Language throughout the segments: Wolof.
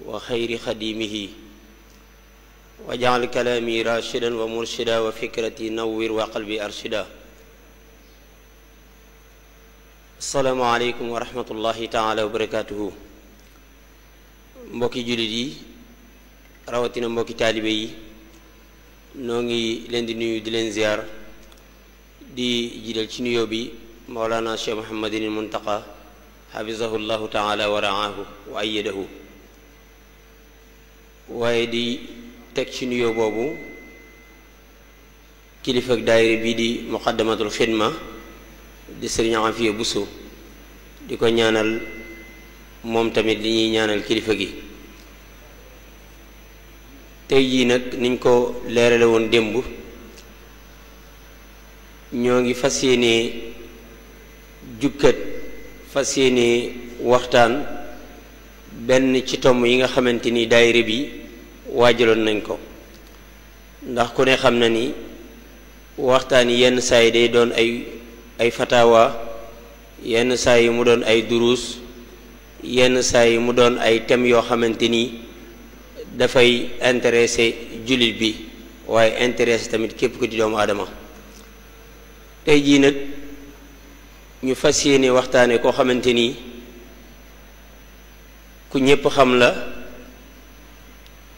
وخير خديمه واجعل كلامي راشدا ومرشدا وفكرتي نور وقلبي أرشدا. السلام عليكم ورحمة الله تعالى وبركاته. mbokki jullit yi rawatina mbokki taalibe yi noo ngi leen di nuyu di leen ziar di jiital ci nuyoo bi Mawlana Cheikh Muhammadin Muntaqa xafizahu llahu taala wa raahu wa ayyadahu, waaye di teg ci nuyoo boobu kilifa ak daayira bii di muqaddamatul xidma di sëriñ Afiya Buso di ko ñaanal moom tamit li ñuy ñaanal kilifa gi. tey jii nag niñ ko leerale woon démb ñoo ngi fas yéene jukkat fas yéene waxtaan benn ci tomb yi nga xamante ni daayira bi waajaloon nañ ko, ndax ku ne xam na ni waxtaan yi yenn saa yi day doon ay fatawa, yenn saa yi mu doon ay duruus, yenn saa yi mu doon ay thèmes yoo xamante ni dafay intéressé jullit bi waaye intéressé tamit képp ku di doomu aadama. tey jii nag ñu fas yéene waxtaane koo xamante ni ku ñépp xam la,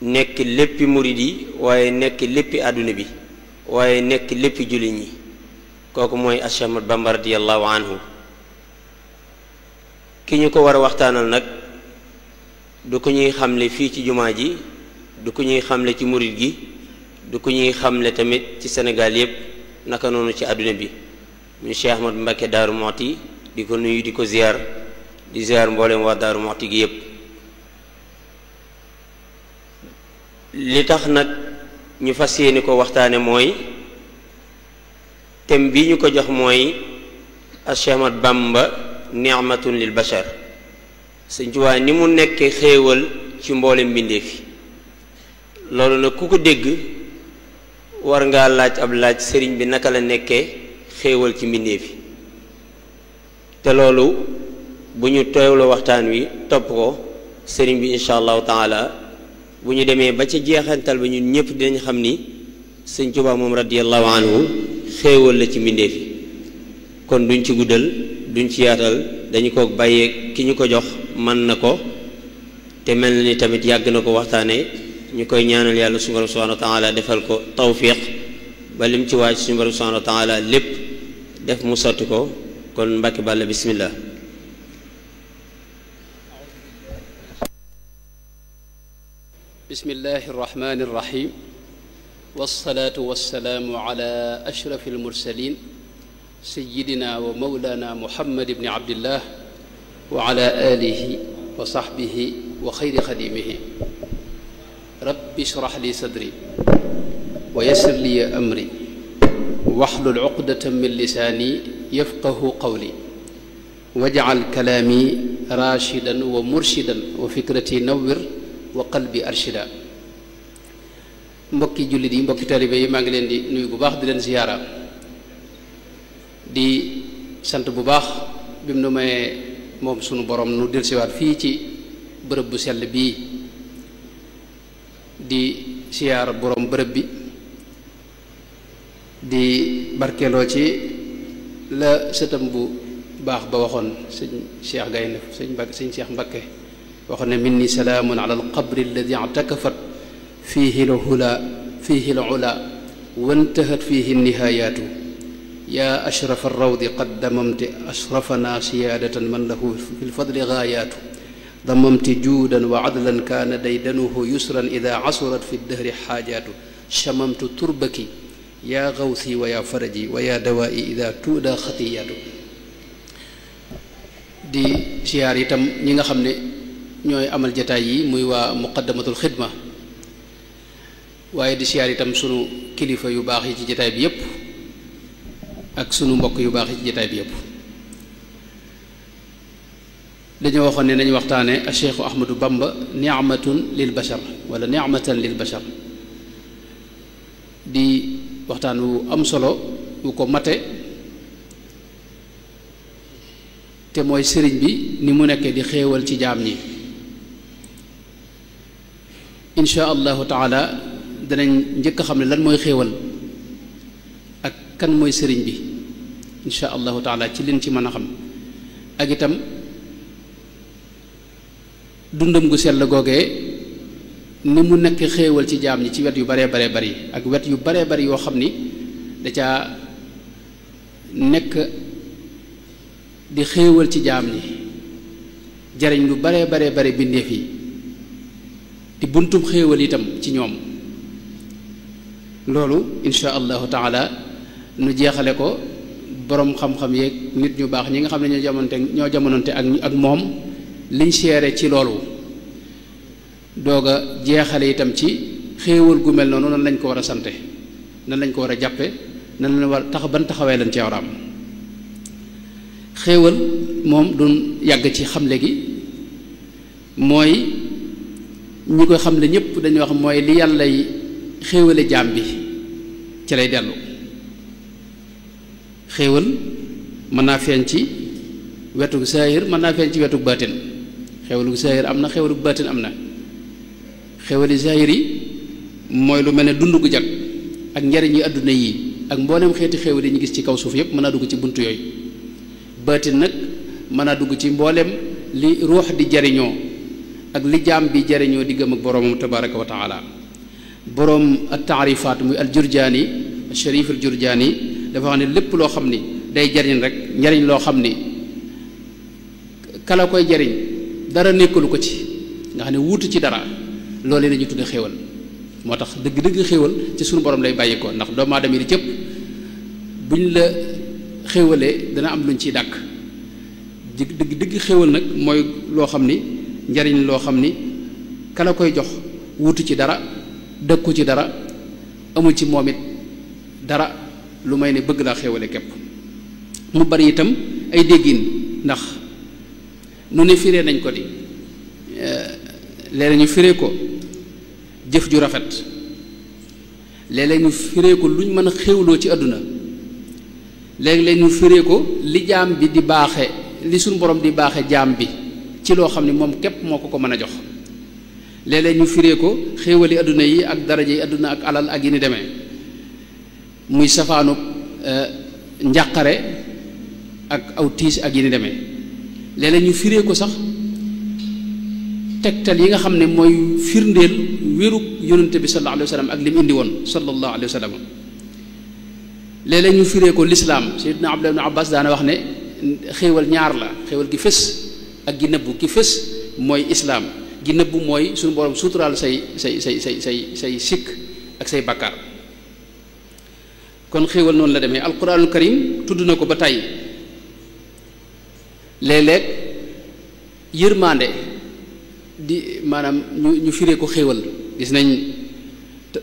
nekk léppi murid yi waaye nekk léppi àdduna bi waaye nekk léppi jullit ñi. kooku mooy Cheikh Ahmad Bamba radiyallahu anhu. ki ñu ko war a waxtaanal nag du ko ñuy xamle fii ci jumaa ji, du ko ñuy xamle ci murid gi, du ko ñuy xamle tamit ci Sénégal yépp, naka noonu ci àdduna bi, muy Cheikh Ahmad Mbacké Daaru Muxti. di ko nuyu di ko ziar di ziar mboolem waa Daaru Muxti gi yépp. li tax nag ñu fas yéene ko waxtaane mooy thème bi ñu ko jox mooy Cheikh Ahmad Bamba ni'matun lil bashar. Sëñ Tuubaa ni mu nekkee xéewal ci mboolem mbindeef yi, loolu nag ku ko dégg war ngaa laaj ab laaj, sëriñ bi naka la nekkee xéewal ci mbindeef yi. te loolu bu ñu teewloo waxtaan wi topp ko, sëriñ bi incha allahu taala bu ñu demee ba ca jeexantal ba ñun ñëpp dinañ xam ni Sëñ Tuubaa moom radiyallahu anhu xéewal la ci mbindeef yi. kon duñ ci guddal, duñ ci yaatal, dañu ko bàyyee ki ñu ko jox mën na ko te mel na ni tamit yàgg na ko waxtaane. ñu koy ñaanal yàlla suñu borom subhanahu wa taala defal ko tawfiq ba lim ci waaj suñu borom subhanahu wa taala lépp def mu sotti ko. kon Mbàkke Bàlla bismillah. bismillahi irrahmani irrahim wassalaatu wassalaamu ala ashrafi almursalin sayidina wa mawlana muhammad ibni abdillah wa ala alihi wa sahbihi wa xayri xadimihi. rabbi shrah li sadri wa yassir li amri wahlul uqdatan min lisaani yafqahu qawli waj'al kalaami rashidan wa murshidan wa fikrati nawwir wa qalbi arshida. mbokki jullit yi, mbokki taalibe yi, maa ngi leen di nuyu bu baax di leen ziyaara, di sant bu baax bi mu nu mayee moom sunu borom nu dellusiwaat fii ci bërëb bu sell bii di siyaar borom bërëb bi, di barkeeloo ci la sëtam bu baax ba waxoon sëñ Cheikh Gaynde sëñ Cheikh Mbakke waxoon ne minni salaamun ala alqabri alladi i'takafat fiihi lula wantahat fiihi nihayaatu yaa ashrafa arrawdi qad damamti ashrafana siyaadatan man lahu fi lfadli gaayaatu damamti juudan wa adlan kaana daydanuhu yusran ida casurat fi ddahri xaajaatu chamamtu turbaki yaa gawsi wa yaa faraji wa yaa dawaa'i ida tuuda xatiyaatu. di siyaar itam ñi nga xam ne ñooy amal jataay yi muy waa muqaddamatul xidma, waaye di siyaar itam sunu kilifa yu baax yi ci jataay bi yépp ak sunu mbokk yu baax yi ci jataay bi yépp. dañoo waxoon ne nañu waxtaane Cheikh Ahmadou Bamba ni'matun lil bashar wala ni'matan lil bashar, di waxtaan wu am solo wu ko mate, te mooy sëriñ bi ni mu nekkee di xéewal ci jaam ñi. insha allahu taala danañ njëkk a xam ne lan mooy xéewal ak kan mooy sëriñ bi insha allahu taala ci liñ ci mën a xam ak itam dundam gu sell googee ni mu nekk xéewal ci jaam ñi ci wet yu baree baree bari ak wet yu baree bari yoo xam ni da caa nekk di xéewal ci jaam ñi jariñ lu baree baree bare bindeef yi di buntum xéewal itam ci ñoom loolu insha allahu taala nu jeexale ko boroom xam-xam yeeg nit ñu baax ñi nga xam ne ñoo jamononte ak moom liñ seere ci loolu doog a jeexale itam ci xéewal gu mel noonu nan lañ ko war a sante nan lañ ko war a jàppe nan la war tax ban taxawee lañ ci war a am xéewal moom duñ yàgg ci xamle gi mooy ñi koy xamle ñépp dañuy wax mooy li yàlla y xéewale jaam bi ci lay dellu xéewal mën naa feeñ ci wetu saahir mën naa feeñ ci wetu baatin xéewalu saahir am na xéewalu baatin am na xéewali saahir yi mooy lu mel ne dund gu jag ak njariñ yi àdduna yi ak mboolem xeeti xéewal yi ñu gis ci kaw suuf yépp mën naa dugg ci bunt yooyu baatin nag mën naa dugg ci mboolem li ruux di jariñoo ak li jaam bi jariñoo diggam ak boroomam tabaraka wa taala boroom at taarifaat muy al jurjaani sharif al jurjaani dafa wax ne lépp loo xam ni day jariñ rek njariñ loo xam ni kala koy jariñ dara nekkalu ko ci nga xam ne wuutu ci dara loolu la ñu tudde xéewal moo tax dëgg-dëgg xéewal ci sunu borom lay bàyyi ko ndax doomu aadama yi di cëpp buñ la xéewalee dana am luñ ciy dàkk dëgg xéewal nag mooy loo xam ni njariñ loo xam ni kala koy jox wuutu ci dara dëkku ci dara amul ci moom it dara lu may ne bëgg laa xéewale képp mu bari itam ay déggin ndax nu ne firee nañ ko di léeg-léeg ñu firee ko jëf ju rafet léeg-léeg ñu firee ko luñ mën a xéewloo ci àdduna léeg-léeg ñu firee ko li jaam bi di baaxe li suñu borom di baaxe jaam bi ci loo xam ne moom képp moo ko mën a jox léeg-léeg ñu firee ko xéewali àdduna yi ak daraja yi àdduna ak alal ak yi ni demee muy safaanu njàqare ak aw tiis ak yi ni demee léeg-léeg ñu firee ko sax tegtal yi nga xam ne mooy firndeel wérug yonente bi sallallahu alayhi wa sallam ak li mu indi woon sallallahu alayhi wa sallam léeg-léeg ñu firee ko lislaam Sayyidina Abdullah ibn Abbas daana wax ne xéewal ñaar la xéewal gi fës ak gi nëbbu ki fës mooy islaam gi nëbbu mooy suñu borom suturaal say sikk ak say bakkaar kon xéewal noonu la demee alquranul karim tudd na ko ba tey léeg-léeg yërmande di maanaam ñu firee ko xéewal gis nañ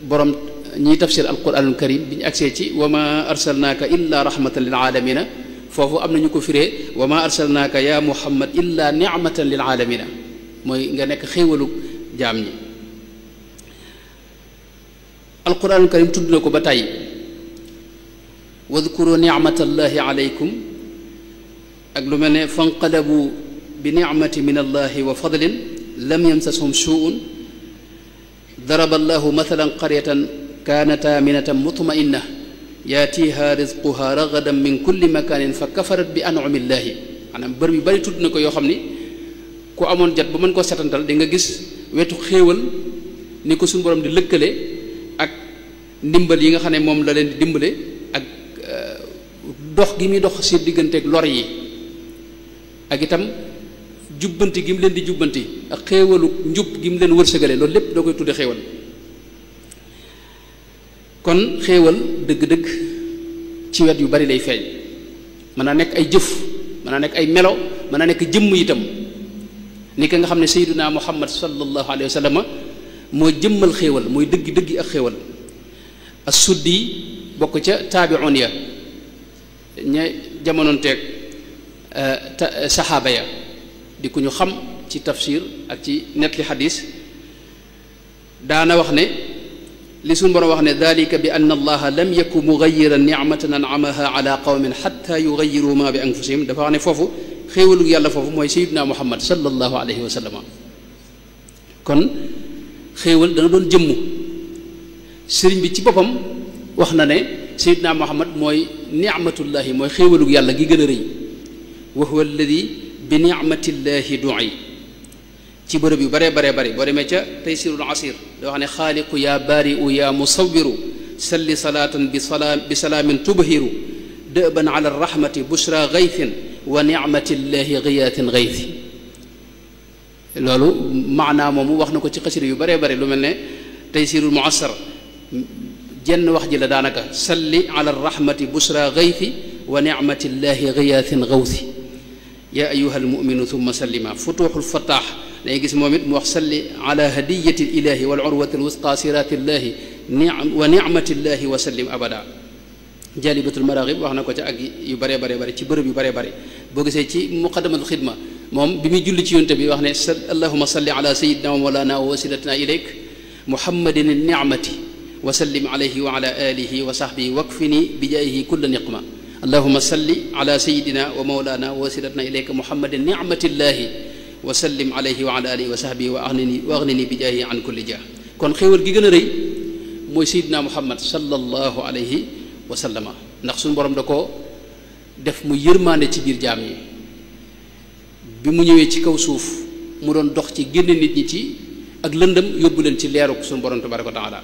borom ñiy tafsir alquranul karim bi ñu agsee ci wa ma arsalnaaka illa rahmatan lil aalamina foofu am na ñu ko firee wa ma arsalnaaka ya muhammad illa ni'matan lil aalamina mooy nga nekk xéewalu jaam ñi alquranul karim tudd na ko ba tey wadkuru nicmatallahi alaykum ak lu mel ne fanqalabu bi nicmati min allahi wa fadlin lam yamsashum suun daraba allahu mathalan qaryatan kaanat aaminatan mutma'inna yaatiha rizquha ragadan min kulli makanin fa kafarat bi an'ami llahi maanaam bër yu bari tudd na ko yoo xam ni ku amoon jot ba mën koo setantal di nga gis wetu xéewal ni ko suñu borom di lëkkale ak ndimbal yi nga xam ne moom la leen di dimbale ak dox gi muy dox si digganteeg lor yi ak itam jubbanti gi mu leen di jubbanti ak xéewalu njub gi mu leen wërsëgale loolu lépp doo koy tudde xéewal kon xéewal dëgg-dëgg ci wet yu bari lay feeñ mën naa nekk ay jëf mën naa nekk ay melo mën naa nekk jëmm itam ni ka nga xam ne sayyiduna muhammad sallallahu alayhi wa sallam moo jëmmal xéewal mooy dëggi ak xéewal as-suddi bokk ca taabi'un ya ña jamonoonteeg saxaaba ya di ku ñu xam ci tafsir ak ci netli xadis daana wax ne li suñu borom wax ne dalika bi anna allaha lam yaku mugayiran nicmatan anamaha ala qawmin xatta yugayiru ma bi anfusihim dafa wax ne foofu xéewalu yàlla foofu mooy sayyidina muhammad sallallahu alayhi wa sallam kon xéewal dana doon jëmm sëriñ bi ci boppam wax na ne Seydina Muhammad mooy nicmatullahi mooy xéewalug yàlla gi gën a rëy wa huwa alladi bi nicmatillahi du'i ci bërëb yu baree baree bari boo demee ca taysirul asir da wax ne xaaliqu yaa baari'u yaa musawiru salli salaatan bi salaamin tubhiru dëban ala rahmati bushra gaythin wa nicmatillahi giyaatin gaythi loolu maanaa moomu wax na ko ci xasida yu baree bari lu mel ne taysirul muassar jenn wax ji la daanaka salli ala rahmati bushra gaythi wa nicmatillahi giyaatin gawthi yaa ayuha almuminu thumma sallima futuxul fataax day gis moom it mu wax salli ala hadiyati ilahi wal urwati alwusqa siratillahi wa nicmatillahi wa sallim abada jalibatul maraaxib wax na ko ca ak yu baree baree bari ci bërëb yu baree bari boo gisee ci muqaddamatul xidma moom bi muy julli ci yonte bi wax ne allahuma salli ala sayidina wa mawlana wa wasilatina ilayk muhammadin nicmati wa sallim alayhi wa ala alihi wa sahbihi wakfini bi jaayihi kulla niqma allahuma salli ala sayidina wa mawlana wa wasilatina ilayka muhammadin nicmatillahi wa sallim alayhi wa ala alihi wa sahbihi wa aghnini bi jaayihi an kulli jah kon xéewal gi gën a rëy mooy sayidina muhammad sallallahu alayhi wa sallama ndax suñu borom da ko def mu yërmaande ci biir jaam yi bi mu ñëwee ci kaw suuf mu doon dox ci génne nit ñi ci ak lëndëm yóbbu leen ci leeru suñu borom tabaraka wa taala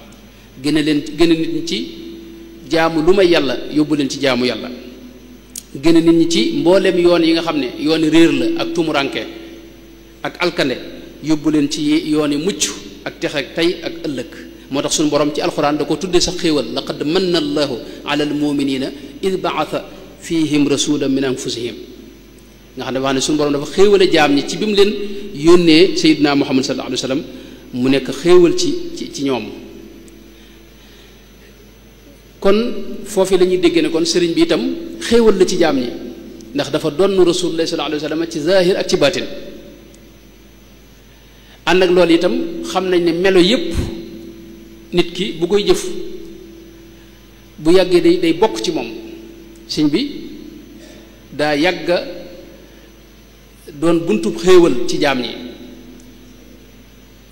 génne nit ñi ci jaamu lu may yàlla yóbbu leen ci jaamu yàlla génne nit ñi ci mbooleem yoon yi nga xam ne yooni réer la ak tumuranke ak alkande yóbbu leen ci yooni mucc ak texe ak tey ak ëllëg moo tax suñu borom ci alxuraan da ko tuddee sax xéewal laqad manna allahu ala almuminina id baata fihim rasulan min anfusihim nga xam ne wax ne suñu borom dafa xéewale jaam ñi ci bi mu leen yónnee sayidina muhammad sallallahu alayhi wa sallam mu nekk xéewal ci ñoom kon foofu la ñuy déggee ne kon sëriñ bi itam xéewal la ci jaam ñi ndax dafa donn rasulullah sallallahu alayhi wa sallam ci zahir ak ci baatin ànd ak loolu itam xam nañ ne melo yépp nit ki bu koy jëf bu yàggee day bokk ci moom sëñ bi daa yàgga doon buntub xéewal ci jaam ñi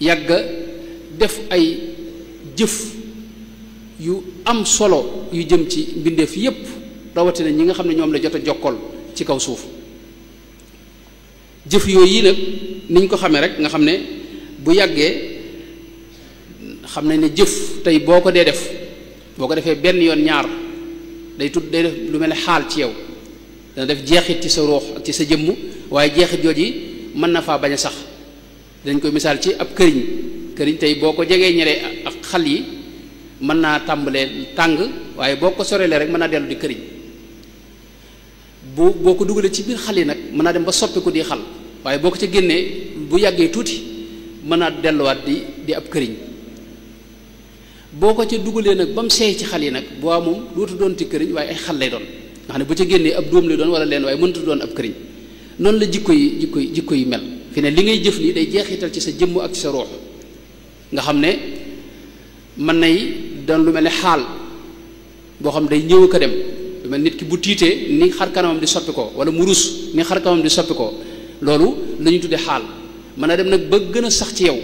yàgga def ay jëf yu am solo yu jëm ci mbindeef yépp rawatina ñi nga xam ne ñoom la jot a jokkool ci kaw suuf jëf yooyu yi nag niñ ko xamee rek nga xam ne bu yàggee xam nañ ne jëf tey boo ko dee def boo ko defee benn yoon ñaar day def lu mel ne xaal ci yow dana def jeexit ci sa ruux ak ci sa jëmm waaye jeexit jooji mën na faa bañ a sax dañ koy misaal ci ab këriñ tey boo ko jegee ñere ak xal yi mën naa tàmbalee tàng waaye boo ko sorelee rek mën naa dellu di këriñ boo ko dugalee ci biir xal yi nag mën naa dem ba soppi ko di xal waaye boo ko ca génnee bu yàggee tuuti mën naa delluwaat di ab këriñ boo ko ca dugalee nag ba mu seey ci xal yi nag boo moom dootu doon ti këriñ waaye ay xal lay doon nga xam ne bu ca génnee ab dóom lay doon wala leen waaye mënatu doon ab këriñ noonu la jikko yi mel fi ne li ngay jëf nii day jeexital ci sa jëmm ak ci sa ruux nga xam ne mën nay doon lu mel ne xaal boo xam day ñëw ko dem lu mel nit ki bu tiitee ni xar kanamam di soppi ko wala mu rus ni xar kanamam di soppi ko loolu la ñuy tuddee xaal mën a dem nag ba gën a sax ci yow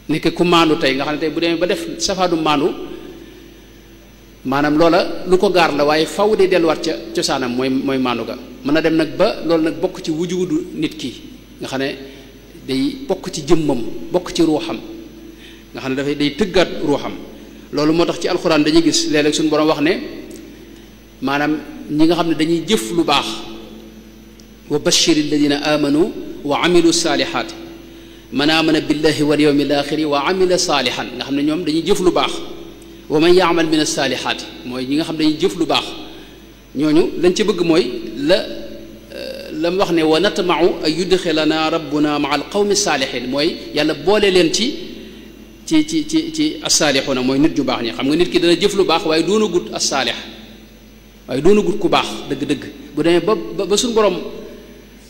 ni ku maandu tey nga xam ne tey bu demee ba def safaanu maandu maanaam loola lu ko gaar la waaye faw day delluwaat ca cosaanam mooy maandu ga mën a dem nag ba loolu nag bokk ci wujudu nit ki nga xam ne day bokk ci jëmmam bokk ci ruuxam nga xam ne dafay day tëggaat ruuxam loolu moo tax ci alxuraan dañuy gis léeg-léeg suñu borom wax ne maanaam ñi nga xam ne dañuy jëf lu baax wa bashir alladina amanu wa amilu saalihaati man amana billahi wal yawmil axiri wa amila saalihan nga xam ne ñoom dañuy jëf lu baax wa man yaamal min as-saalihaati mooy ñi nga xam ne dañuy jëf lu baax ñooñu lañ ci bëgg mooy la mu wax ne wa natmau ay yudxilana rabbuna maa al qawmi saalihin mooy yàlla boole leen ci as-saalixuuna mooy nit ñu baax ñi xam nga nit ki dana jëf lu baax waaye doona gut as-saalix waaye doona gut ku baax dëgg-dëgg bu demee ba suñu borom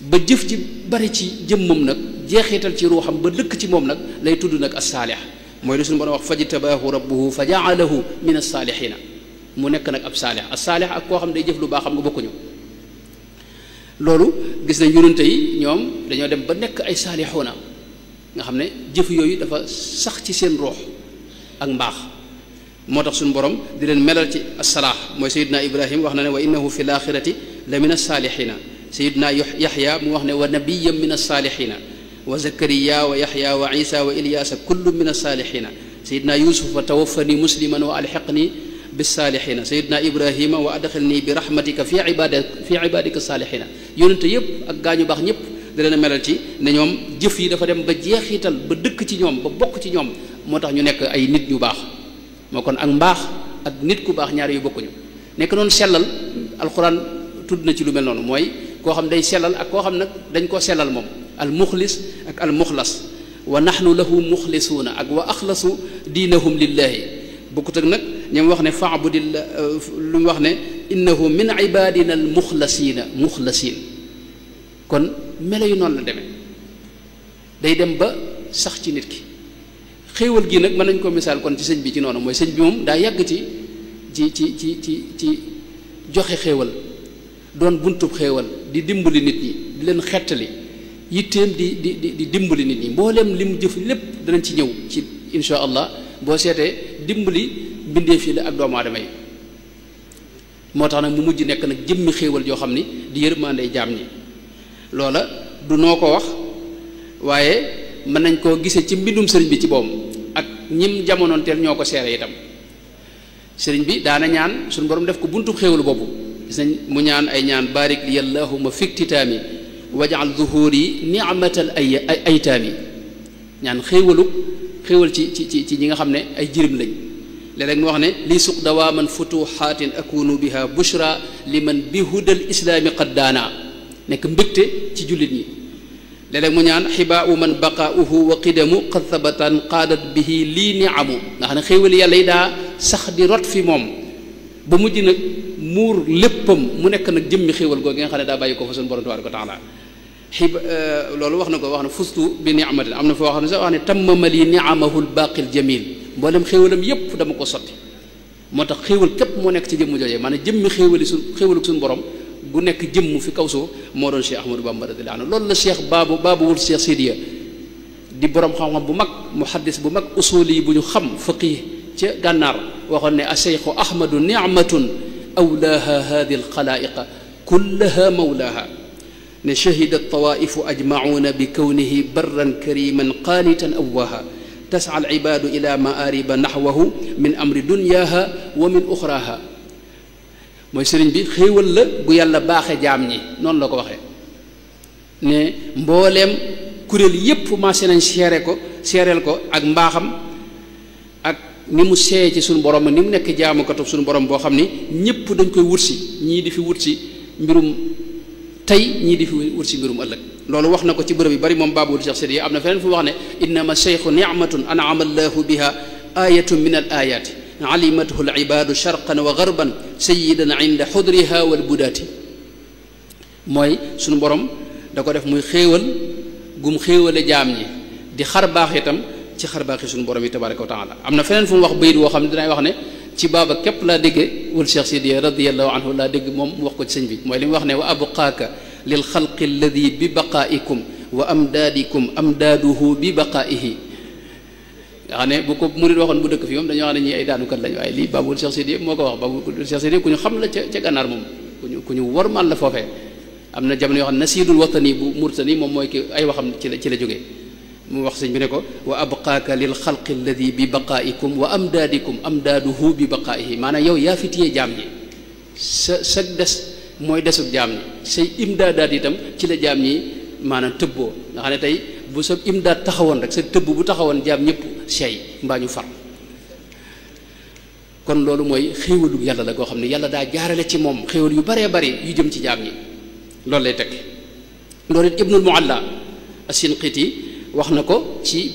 ba jëf ci bari ci jëmmam nag jeexital ci ruuxam ba dëkk ci moom nag lay tudd nag as-saalix mooy li suñu borom wax fajtabaahu rabbuhu fa jaalahu min as-saalixiina mu nekk nag ab saalix as-saalix ak koo xam day jëf lu baax xam nga bokkuñu loolu gis nañ yonente yi ñoom dañoo dem ba nekk ay saalixuuna nga xam ne jëf yooyu dafa sax ci seen roox ak mbaax moo tax suñu borom di leen melal ci assalaax mooy sayidna ibrahim wax na ne wa innahu fi laaxirati la min alsaalihina sayidna yaxya mu wax ne wa nabiyan min alsaalihina wa zakariya wa yaxya wa isa wa ilyaasa kullu min alsaalihina sayidna yusuf wa tawaffani musliman wa alxiqni bisaalihina sayidna ibrahima wa adxilni bi rahmatika fi ibadika saalihina yonente yëpp ak gaañu baax ñëpp da leen a melal ci ne ñoom jëf yi dafa dem ba jeexital ba dëkk ci ñoom ba bokk ci ñoom moo tax ñu nekk ay nit ñu baax moo kon ak mbaax ak nit ku baax ñaar yu bokkuñu nekk noonu sellal alxuraan tudd na ci lu mel noonu mooy koo xam day sellal ak koo xam nag dañ koo sellal moom al muxlis ak al muxlas wa nahnu lahu muxlisuuna ak wa axlasu diinahum lillahi bokkut ak nag ñoom wax ne faabudillah lu mu wax ne innahu min ibadina al muxlasiin kon melo yu noonu la demee day dem ba sax ci nit ki xéewal gi nag mën nañ ko misaal kon ci sëñ bi ci noonu mooy sëñ bi moom daa yàgg ci joxe xéewal doon buntub xéewal di dimbali nit ñi di leen xettali yitteem di dimbali nit ñi mbooleem li mu jëf lépp danañ ci ñëw ci insha allah boo seetee dimbali mbindeef yi la ak doomu aadama yi moo tax nag mu mujj nekk nag jëmmi xéewal joo xam ni di yërmandey jaam ñi loola du noo ko wax waaye mën nañ koo gisee ci mbindum sëriñ bi ci boom ak ñim jamonoon teel ñoo ko seere itam sëriñ bi daana ñaan suñu borom def ko buntu xéewal boobu gis nañ mu ñaan ay ñaan barik li allahumma fiktitaami wajal zuhuri ni'matal aytaami ñaan xéewal ci ñi nga xam ne ay jirim lañ léeg-léeg mu wax ne li suq dawaaman futuxaatin akunu biha bushra liman bi hudal islaami qad daana nekk mbégte ci jullit ñi léeg-léeg mu ñaan xibaau man baqaauhu wa qidamu qad sabatan qaadat bihi lii niamu nga xam ne xéewali yàlla yi daa sax di rot fi moom ba mujj nag muur léppam mu nekk nag jëmmi xéewal googu nga xam ne daa bàyyi ko fa suñu borom tabaaraka wa taala loolu wax na ko wax ne fustu bi niamatin am na foo xam ne sax wax ne tammama li niamahu lbaaqi ljamil mboolem xéewalam yépp dama ko sotti moo tax xéewal képp moo nekk ci jëmm joojee maanaam jëmmi xéewalu suñu borom gu nekk jëmm fi kaw suuf moo doon Cheikh Ahmadou Bamba radiyallahu anhu loolu la Cheikh baabu wul Cheikh Sidiya di borom xam-xam bu mag muhaddis bu mag usuli bu ñu xam faqih ca gànnaar waxoon ne a cheikhu ahmadu nicmatun awlaaha hadi alxalaa'iqa kullaha mawlaaha ne shahida tawaifu ajmacuuna bi kawnihi barran kariman qaanitan awwaaha tasca alcibaadu ila maariba naxwahu min amri dunyaaha wa min uxraaha mooy sëriñ bi xéewal la gu yàlla baaxe jaam ñi noonu la ko waxee ne mbooleem kuréel yépp maase nañ seereel ko ak mbaaxam ak ni mu seeye ci suñu borom ni mu nekk jaamukatu suñu borom boo xam ni ñépp dañ koy wutsi ñii di fi wutsi mbirum tey ñii di fi wutsi mbirum ëllëg loolu wax na ko ci bërëb yu bari moom baabul Cheikh Sidi am na feneen fu wax ne innama cheikhu nicmatun an'ama allahu biha ayatun min al ayati alimathu al ibadu sharqan wa garban sayidan inda xudriha wal budaati mooy suñu borom da ko def muy xéewal gum xéewale jaam ñi di xar baax itam ci xar baaxi suñu borom yi tabaraka wa taala am na feneen fu mu wax bayit woo xam ne dinay wax ne ci baaba képp laa dégge wal Cheikh Sidiya radiallahu anhu laa dégg moom mu wax ko ci sëñ bi mooy li mu wax ne wa abqaaka lil xalqi alladi bi baqaaikum wa amdaadikum amdaaduhu bi baqaaihi nga xam ne bu ko murid waxoon bu dëkk fi moom dañoo xam ne ñii ay daanukat lañu waaye lii baabul Cheikh Sidiya moo ko wax baabul Cheikh Sidiya ku ñu xam la ca gànnaar moom ku ñu wormaal la foofee am na jamono yoo xam ne nasiidul watani bu murtani moom mooy ki ay waxam ci la jógee mu wax sëñ bi ne ko wa abqaaka lil xalqi alladi bi baqaaikum wa amdaadikum amdaaduhu bi baqaaihi maanaam yow yaa fi téye jaam ñi sa des mooy desug jaam ñi say imdaadaat itam ci la jaam ñi maanaam tëbboo nga xam ne tey bu sa imdaad taxawoon rek sa tëbb bu taxawoon jaam ñëpp sey mbaa ñu far kon loolu mooy xéewalu yàlla la goo xam ne yàlla daa jaarale ci moom xéewal yu baree bari yu jëm ci jaam ñi loolu lay tekk loolu it ibnul mualla as-Sinqiti wax na ko ci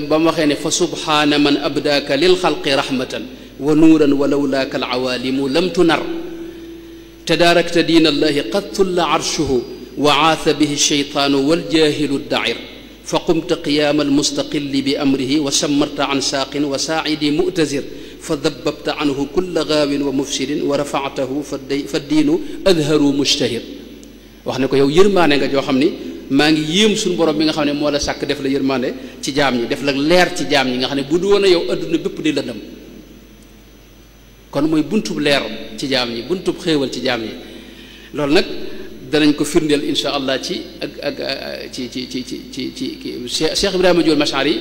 ba mu waxee ne fa subhaana man abdaaka lil xalqi rahmatan wa nuuran wa lawlaaka alawaalimu lam tunar tadaarakta diina allahi qad tulla arshuhu wa aatha bihi sheytaanu waljaahilu dair fa qumta qiyaama almustaqilli bi amrihi wa sammarta an saaqin wa saacidi mu'tazir fa dabbabta anhu kulla gaawin wa mufsidin wa rafactahu fa diinu adharu mushtahir wax ne ko yow yërmaane nga joo xam ni maa ngi yéem suñu borom bi nga xam ne moo la sàkk def la yërmande ci jaam ñi def la leer ci jaam ñi nga xam ne bu du woon a yow adduna bépp di lëndëm kon mooy buntub leer ci jaam ñi buntub xéewal ci jaam ñi loolu nag danañ ko firndeel insha allah ci ci Cheikh Ibrahima Diol Mashari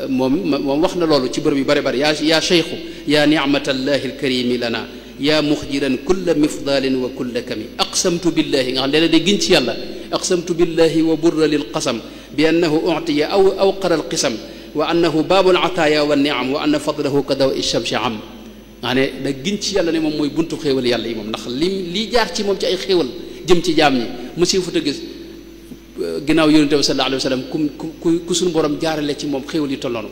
moom wax na loolu ci bërëb yu bare bare yaa cheikhu yaa nicmatallahi alkarimi lana yaa muxjiran kulla mifdalin wa kulla kami aqsamtu billahi nga xam ne day giñ ci yàlla aqsamtu billahi wa burra lil qasam bi annahu utiya aw qara alqisam wa annahu baabul ataaya wa niam wa anna fadlahu ka daw ishamsi am nga xam ne da giñ ci yàlla ne moom mooy buntu xéewal yàlla yi moom ndax lii jaar ci moom ci ay xéewal jëm ci jaam ñi monsieur futa gis ginnaaw yonente bi sallallahu alayhi wa sallam ku suñu borom jaarale ci moom xéewal yi toll noonu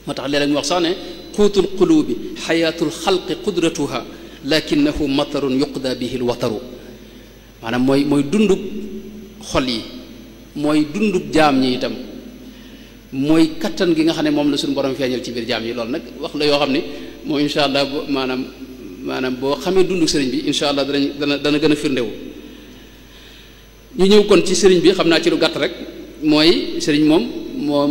moo tax léeg-léeg mu wax sax ne quutul qulubi xayaatul xalqi qudratuha lakinahu matarun yuqda bihi lwataru maanaam mooy dundub xol yi mooy dundub jaam ñi itam mooy kattan gi nga xam ne moom la suñu borom feeñal ci biir jaam ñi loolu nag wax la yoo xam ne moom insha allah maanaam boo xamee dundu sëriñ bi insha allah dana gën a firndewu ñu ñëw kon ci sëriñ bi xam naa ci lu gàtt rek mooy sëriñ moom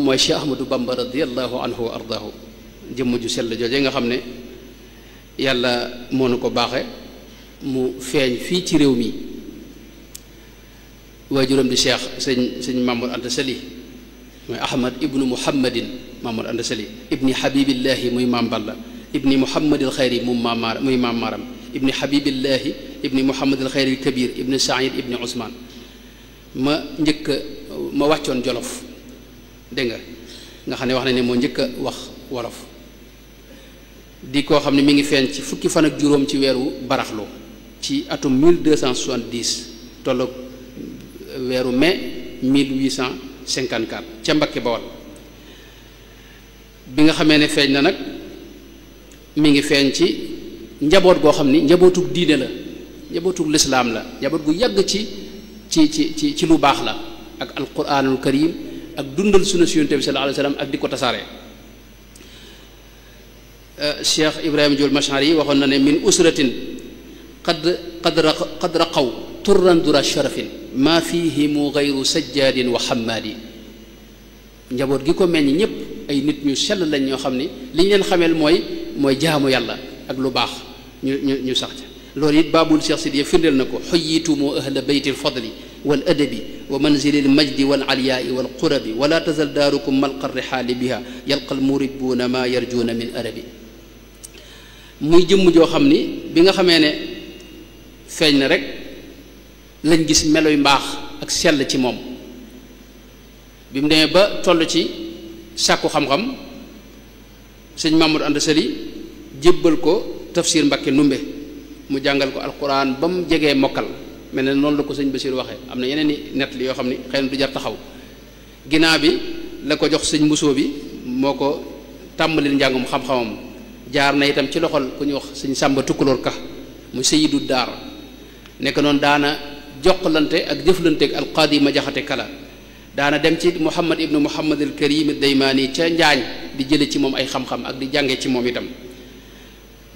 mooy Cheikh Ahmadou Bamba radiallahu anhu wa ardaahu jëmm ju sell jooje nga xam ne yàlla moo nu ko baaxe mu feeñ fii ci réew mi waajuram di Cheikh sëñ Mamour Anta Sali mooy Ahmad ibnu Muhammadin Mamour Anta Sali ibni Habibillahi muy Maam Balla ibni Muhammadil Xayri muy Maam Maram ibni Habibillahi ibni Muhammadil Xayri Kabir ibni Saïd ibni Ousmane ma wàccoon Jolof dégg nga xam ne wax na ne moo njëkk a wax wolof di koo xam ne mi ngi feeñ ci fukki fan ak juróom ci weeru baraxlu ci atum 1270 tolloog weeru mai 1854 ca Mbakke Bawal bi nga xamee ne feeñ na nag mi ngi feeñ ci njaboot goo xam ni njabootug diine la njabootug lislaam la njaboot gu yàgg ci lu baax la ak alquranul karim ak dundal sunna si yonent bi sallallahu alayhi wa sallam ak di ko tasaare Cheikh Ibrahima Diol Mashari waxoon na ne min usratin qad raqaw turran dura sharafin maa fihimu gayru sajjaadin wa xammaadi njaboot gi ko meññ ñëpp ay nit ñu sell lañ ñoo xam ni li ñu leen xameel mooy jaamu yàlla ak lu baax ñu sax ca loolu it baabul Cheikh Sidiya firndeel na ko xoyitumu ahla beyti alfadli wal adabi wa manzili almajdi wal aliyaai wal qurabi wala tazal daarukum malqa rihaali biha yalqa almuribuuna maa yarjuuna min arabi muy jëmm joo xam ni bi nga xamee ne feeñ na rek lañ gis meloy mbaax ak sell ci moom bi mu demee ba toll ci sàkku xam-xam sëñ Mamadou Anta Sali jébbal ko tafsir Mbakke Numbe mu jàngal ko alquran ba mu jegee mokkal mel ne noonu la ko sëñ Basiir waxee am na yeneen i nett li yoo xam ni xëy na du jar taxaw ginnaaw bi la ko jox sëñ Mbusoo bi moo ko tàmbalil njàngum xam-xamam jaar na itam ci loxol ku ñuy wax sëñ Sàmba Tukkulóor Ka mu sayidu daar nekk noonu daana joxlante ak jëflante ak alqaadi ma jaxate kala daana dem ci Muhammad ibnu Muhammad al Karim Daymaani ca Njaañ di jële ci moom ay xam-xam ak di jànge ci moom itam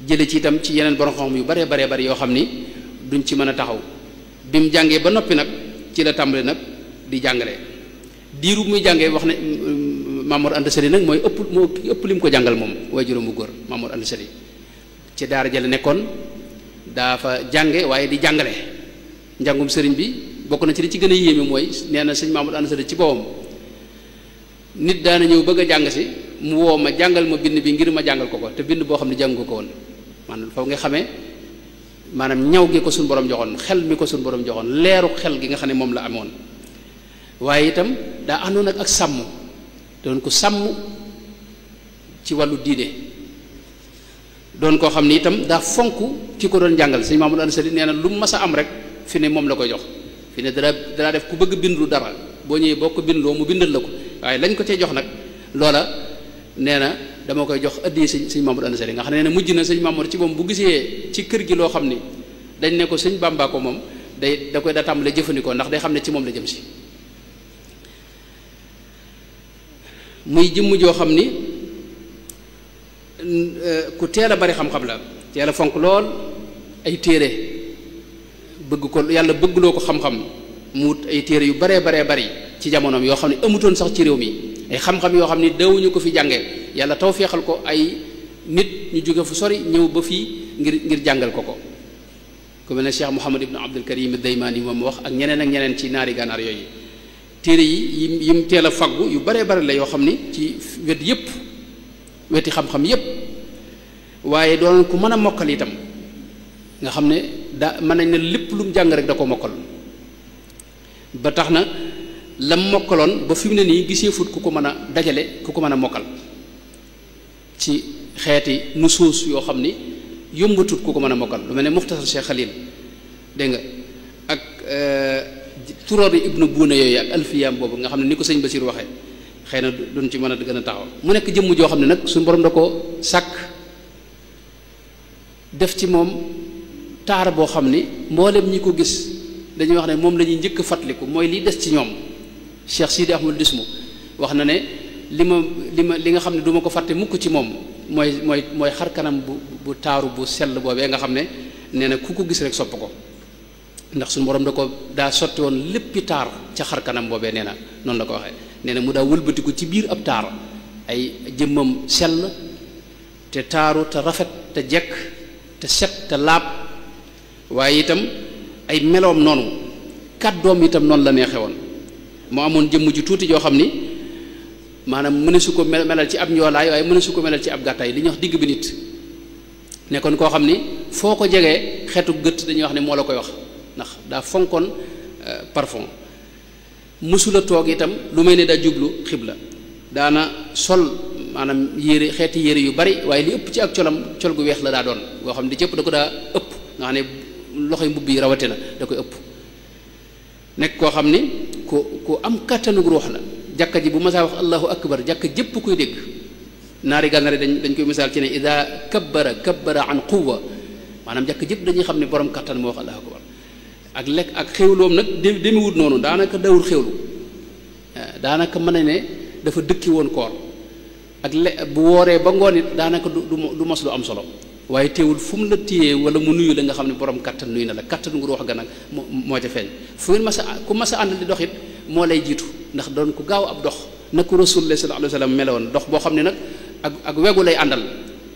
jële ci itam ci yeneen borom xam yu bare bari yoo xam ni duñ ci mën a taxaw bi mu jàngee ba noppi nag ci la tàmbali nag di jàngale diiru muy jàngee wax ne Mamour Anta Sali nag moo ëpp li mu ko jàngal moom waaye juróom bu góor Mamour Anta Sali ci daara jële nekkoon dafa jànge waaye di jàngale njàngum sëriñ bi bokk na ci li ci gën a yéeme mooy nee na sëñ Mamour Anta Sali ci boppam nit daana ñëw bëgg a jàng si mu woo ma jàngal ma bind bi ngir ma jàngal ko te bind boo xam ne jàng ko woon maanaam foofu nga xamee maanaam ñaw gi ko suñu borom joxoon xel mi ko suñu borom joxoon leeru xel gi nga xam ne moom la amoon waaye itam daa àndoon ak sàmm doon ko sàmm ci wàllu diine doon koo xam ne itam daa fonk ki ko doon jàngal sëñ Mamadou Anta Sali nee na lu mu mas a am rek fi ne moom la koy jox fi ne dara def ku bëgg bindu dara boo ñëwee boo ko bindloo mu bindal la ko waaye lañ ko cee jox nag loola nee na dama koy jox addi sëñ Mamadou Anta Sali nga xam ne mujj na sëñ Mamadou ci moom bu gisee ci kër gi loo xam ni dañ ne ko sëñ Bàmba ko moom da koy daa tàmbalee jëfandikoo ndax day xam ne ci moom la jëm si muy jëmm joo xam ni ku teel a bari xam-xam la teel a fonk lool ay téere bëgg ko yàlla bëggloo ko xam-xam mu wut ay téere yu baree bari ci jamonoom yoo xam ne amutoon sax ci réew mi ay xam-xam yoo xam ne dawuñu ko fi jàngee yàlla taw feexal ko ay nit ñu jóge fu sori ñëw ba fii ngir jàngal ko ku mel ne Cheikh Mouhamad ibn Abdul Karim ad-Daymaani moom wax ak ñeneen ci naari gànnaar yooyu téere yi yim teel a faggu yu baree bari la yoo xam ni ci weti xam-xam yépp waaye doon ku mën a mokkal itam nga xam ne mën nañ ne lépp lu mu jàng rek da ko mokkal ba tax na lam mokkaloon ba fi mu ne nii gisee fut ku ko mën a dajale ku ko mën a mokkal ci xeeti nusuus yoo xam ni yombatut ku ko mën a mokkal lu mel ne Muxtasar Cheikh Khalil dégg nga ak turoori ibnu buuna yooyu ak alfiyaam boobu nga xam ne ni ko sëñ Basiir waxee xëy na duñ ci mën a gën a taxaw mu nekk jëmm joo xam ne nag suñu borom da ko sàkk def ci moom taar boo xam ni mboolem ñi ko gis dañuy wax ne moom la ñuy njëkk a fàttaliku mooy liy des ci ñoom Cheikh Sidi Ahmad Dismu wax na ne li nga xam ne du ma ko fàtte mukk ci moom mooy xar kanam bu taaru bu sell boobee nga xam ne nee na ku ko gis rek sopp ko ndax suñu borom daa sotti woon léppi taar ca xar kanam boobee nee na noonu la ko waxee nee na mu daa wëlbatiku ci biir ab taar ay jëmmam sell te taaru te rafet te jekk te set te laab waaye itam ay meloom noonu kàddoom itam noonu la neexe woon moo amoon jëmm ju tuuti joo xam ni maanaam mënesu ko melal ci ab njoolaay waaye mënesu ko melal ci ab gàttaay li ñuy wax digg bi nit nekkoon koo xam ni foo ko jegee xeetu gët dañuy wax ne moo la koy wax ndax daa fonkoon parfum mësula toog itam lu may ne daa jublu xibla daana sol maanaam xeeti yére yu bari waaye li ëpp ci ak col gu weex la daa doon goo xam ne di cëpp da ko daa ëpp nga xam ne loxoy mbubb yi rawate na da koy ëpp nekk koo xam ni ku am kàttanug ruux la jàkka ji bu masaa wax allahu akbar jàkka jëpp koy dégg naari gànnaar dañ koy misaal ci ne ida kabbara an quwwa maanaam jàkka jëpp dañuy xam ne borom kàttan moo wax allahu akbar ak lekk ak xéwloom nag demewut noonu daanaka dawul xéwlu daanaka mën na ne dafa dëkki woon koor ak bu wooree ba ngoon it daanaka du mos lu am solo waaye teewul fu mu la téyee wala mu nuyu la nga xam ne borom kattan nuyu na la kattan gu ruux ga nag moo ca feeñ fu ngeen ku mas a àndal di dox it moo lay jiitu ndax doon ku gaaw ab dox na ko Rasulullah sallallahu alayhi wa sallam meloon dox boo xam ne nag ak wegu lay àndal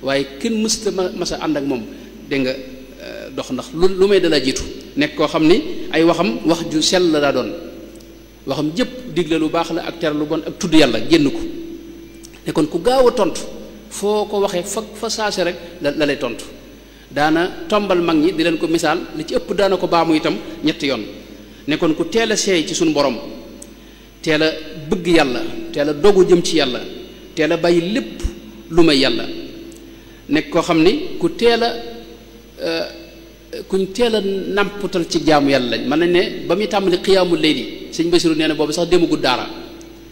waaye kenn mësta mas a ànd ak moom dégg nga dox ndax lu may dala jiitu nekk koo xam ni ay wax ju sell la daa doon waxam jëpp digle lu baax la ak tere lu bon ak tudd yàlla génn ko ne kon ku gaaw a tontu foo ko waxee fa saase rek la lay tontu daana tombal mag ñi di leen ko misaal li ci ëpp daana ko baamu itam ñetti yoon ne kon ku teel a seey ci suñu borom teel a bëgg yàlla teel a dogu jëm ci yàlla teel a bàyyi lépp lu may yàlla nekk koo xam ni kuñ teel a nàmputal ci jaamu yàlla lañ mën nañ ne ba muy tàmbali xiyaamul layli sëñ Basiru nee na boobu sax demagul daara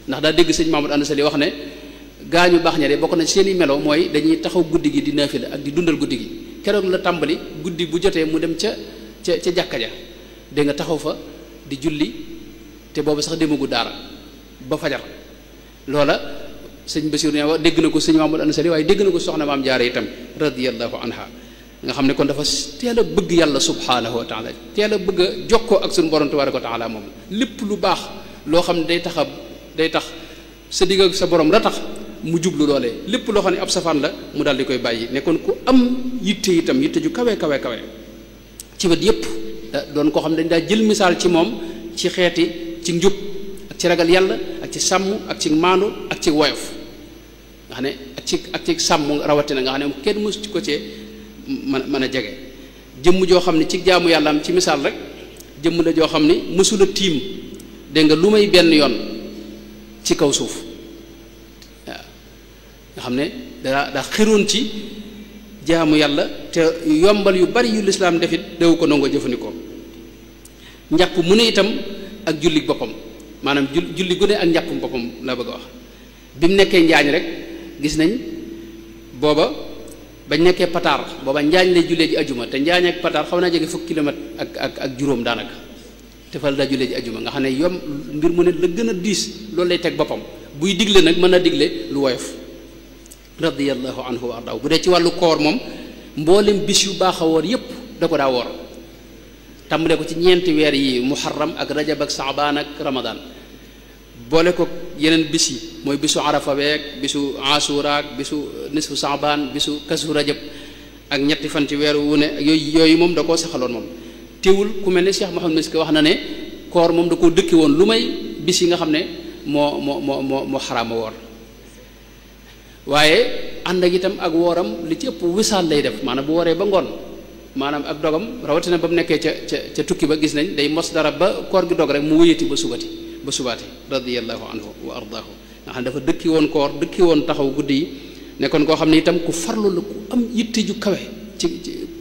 ndax daa dégg sëñ Mamadou Anda Sali wax ne gaañu baax ña de bokk na seen i melo mooy dañuy taxaw guddi gi di naafila ak di dundal guddi gi keroog la tàmbali guddi bu jotee mu dem ca jàkka ja dégg nga taxaw fa di julli te boobu sax demagul daara ba fajar loola sëñ Basiru nee wax dégg na ko sëñ Mamadou Anda Sali waaye dégg na ko soxna maam Jaara itam radiyallahu anha nga xam ne kon dafa teel a bëgg yàlla subhaanahu wa taala teel a bëgg a jokkoo ak suñu borom tabaaraka wa taala moom lépp lu baax loo xam ne day tax sa digg ak sa borom la tax mu jublu loolee lépp loo xam ne ab safaan la mu daal di koy bàyyi ne kon ku am yitte itam yitte ju kawe ci wet yépp doon koo xam ne dañ daa jël misaal ci moom ci xeeti ci njub ak ci ragal yàlla ak ci sàmm ak ci maandu ak ci woyof nga xam ne ak ci sàmm rawatina nga xam ne kenn mësu ci ko cee mën a jege jëmm joo xam ne ci jaamu yàlla am ci misaal rek jëmm la joo xam ne mësula tiim dégg nga lu may benn yoon ci kaw suuf waaw nga xam ne daa xiroon ci jaamu yàlla te yombal yu bari yu lislaam defit dewu ko nangoo jëfandikoo njàpp mu ne itam ak julli boppam maanaam julli gu ne ak njàppum boppam la bëgg a wax bi mu nekkee njaañ rek gis nañ booba bañ nekkee pataar booba njaañ lay jullee ji ajuma te njaañ ak pataar xaw naa jege fukki kilomètre ak juróom daanaka te fa la daa jullee ji ajuma nga xam ne yom mbir mu ne la gën a diis loolu lay teg boppam buy digle nag mën na digle lu woyof radiyallahu anhu wa ardaahu bu dee ci wàllu koor moom mboolem bis yu baax a woor yépp da ko daa woor tàmbale ko ci ñeenti weer yi muharram ak rajab ak saabaan ak ramadaan boole ko yeneen bis yi mooy bisu arafa beek bisu asura ak bisu nisfu saabaan bisu kasu rajab ak ñetti fan ci weeru wu ne yooyu moom da koo saxaloon moom teewul ku mel ne Cheikh Mouhamed Miski wax na ne koor moom da koo dëkki woon lu may bis yi nga xam ne moo xaraama woor waaye ànd ak itam ak wooram li ci ëpp wisaal lay def maanaam bu wooree ba ngoon maanaam ak dogam rawatina ba mu nekkee ca tukki ba gis nañ day mos dara ba koor gi dog rek mu wéyati ba subaati radiyallahu anhu wa ardaahu nga xam ne dafa dëkki woon koor dëkki woon taxaw guddi yi nekkoon koo xam ne itam ku farlu la ku am yitte ju kawe ci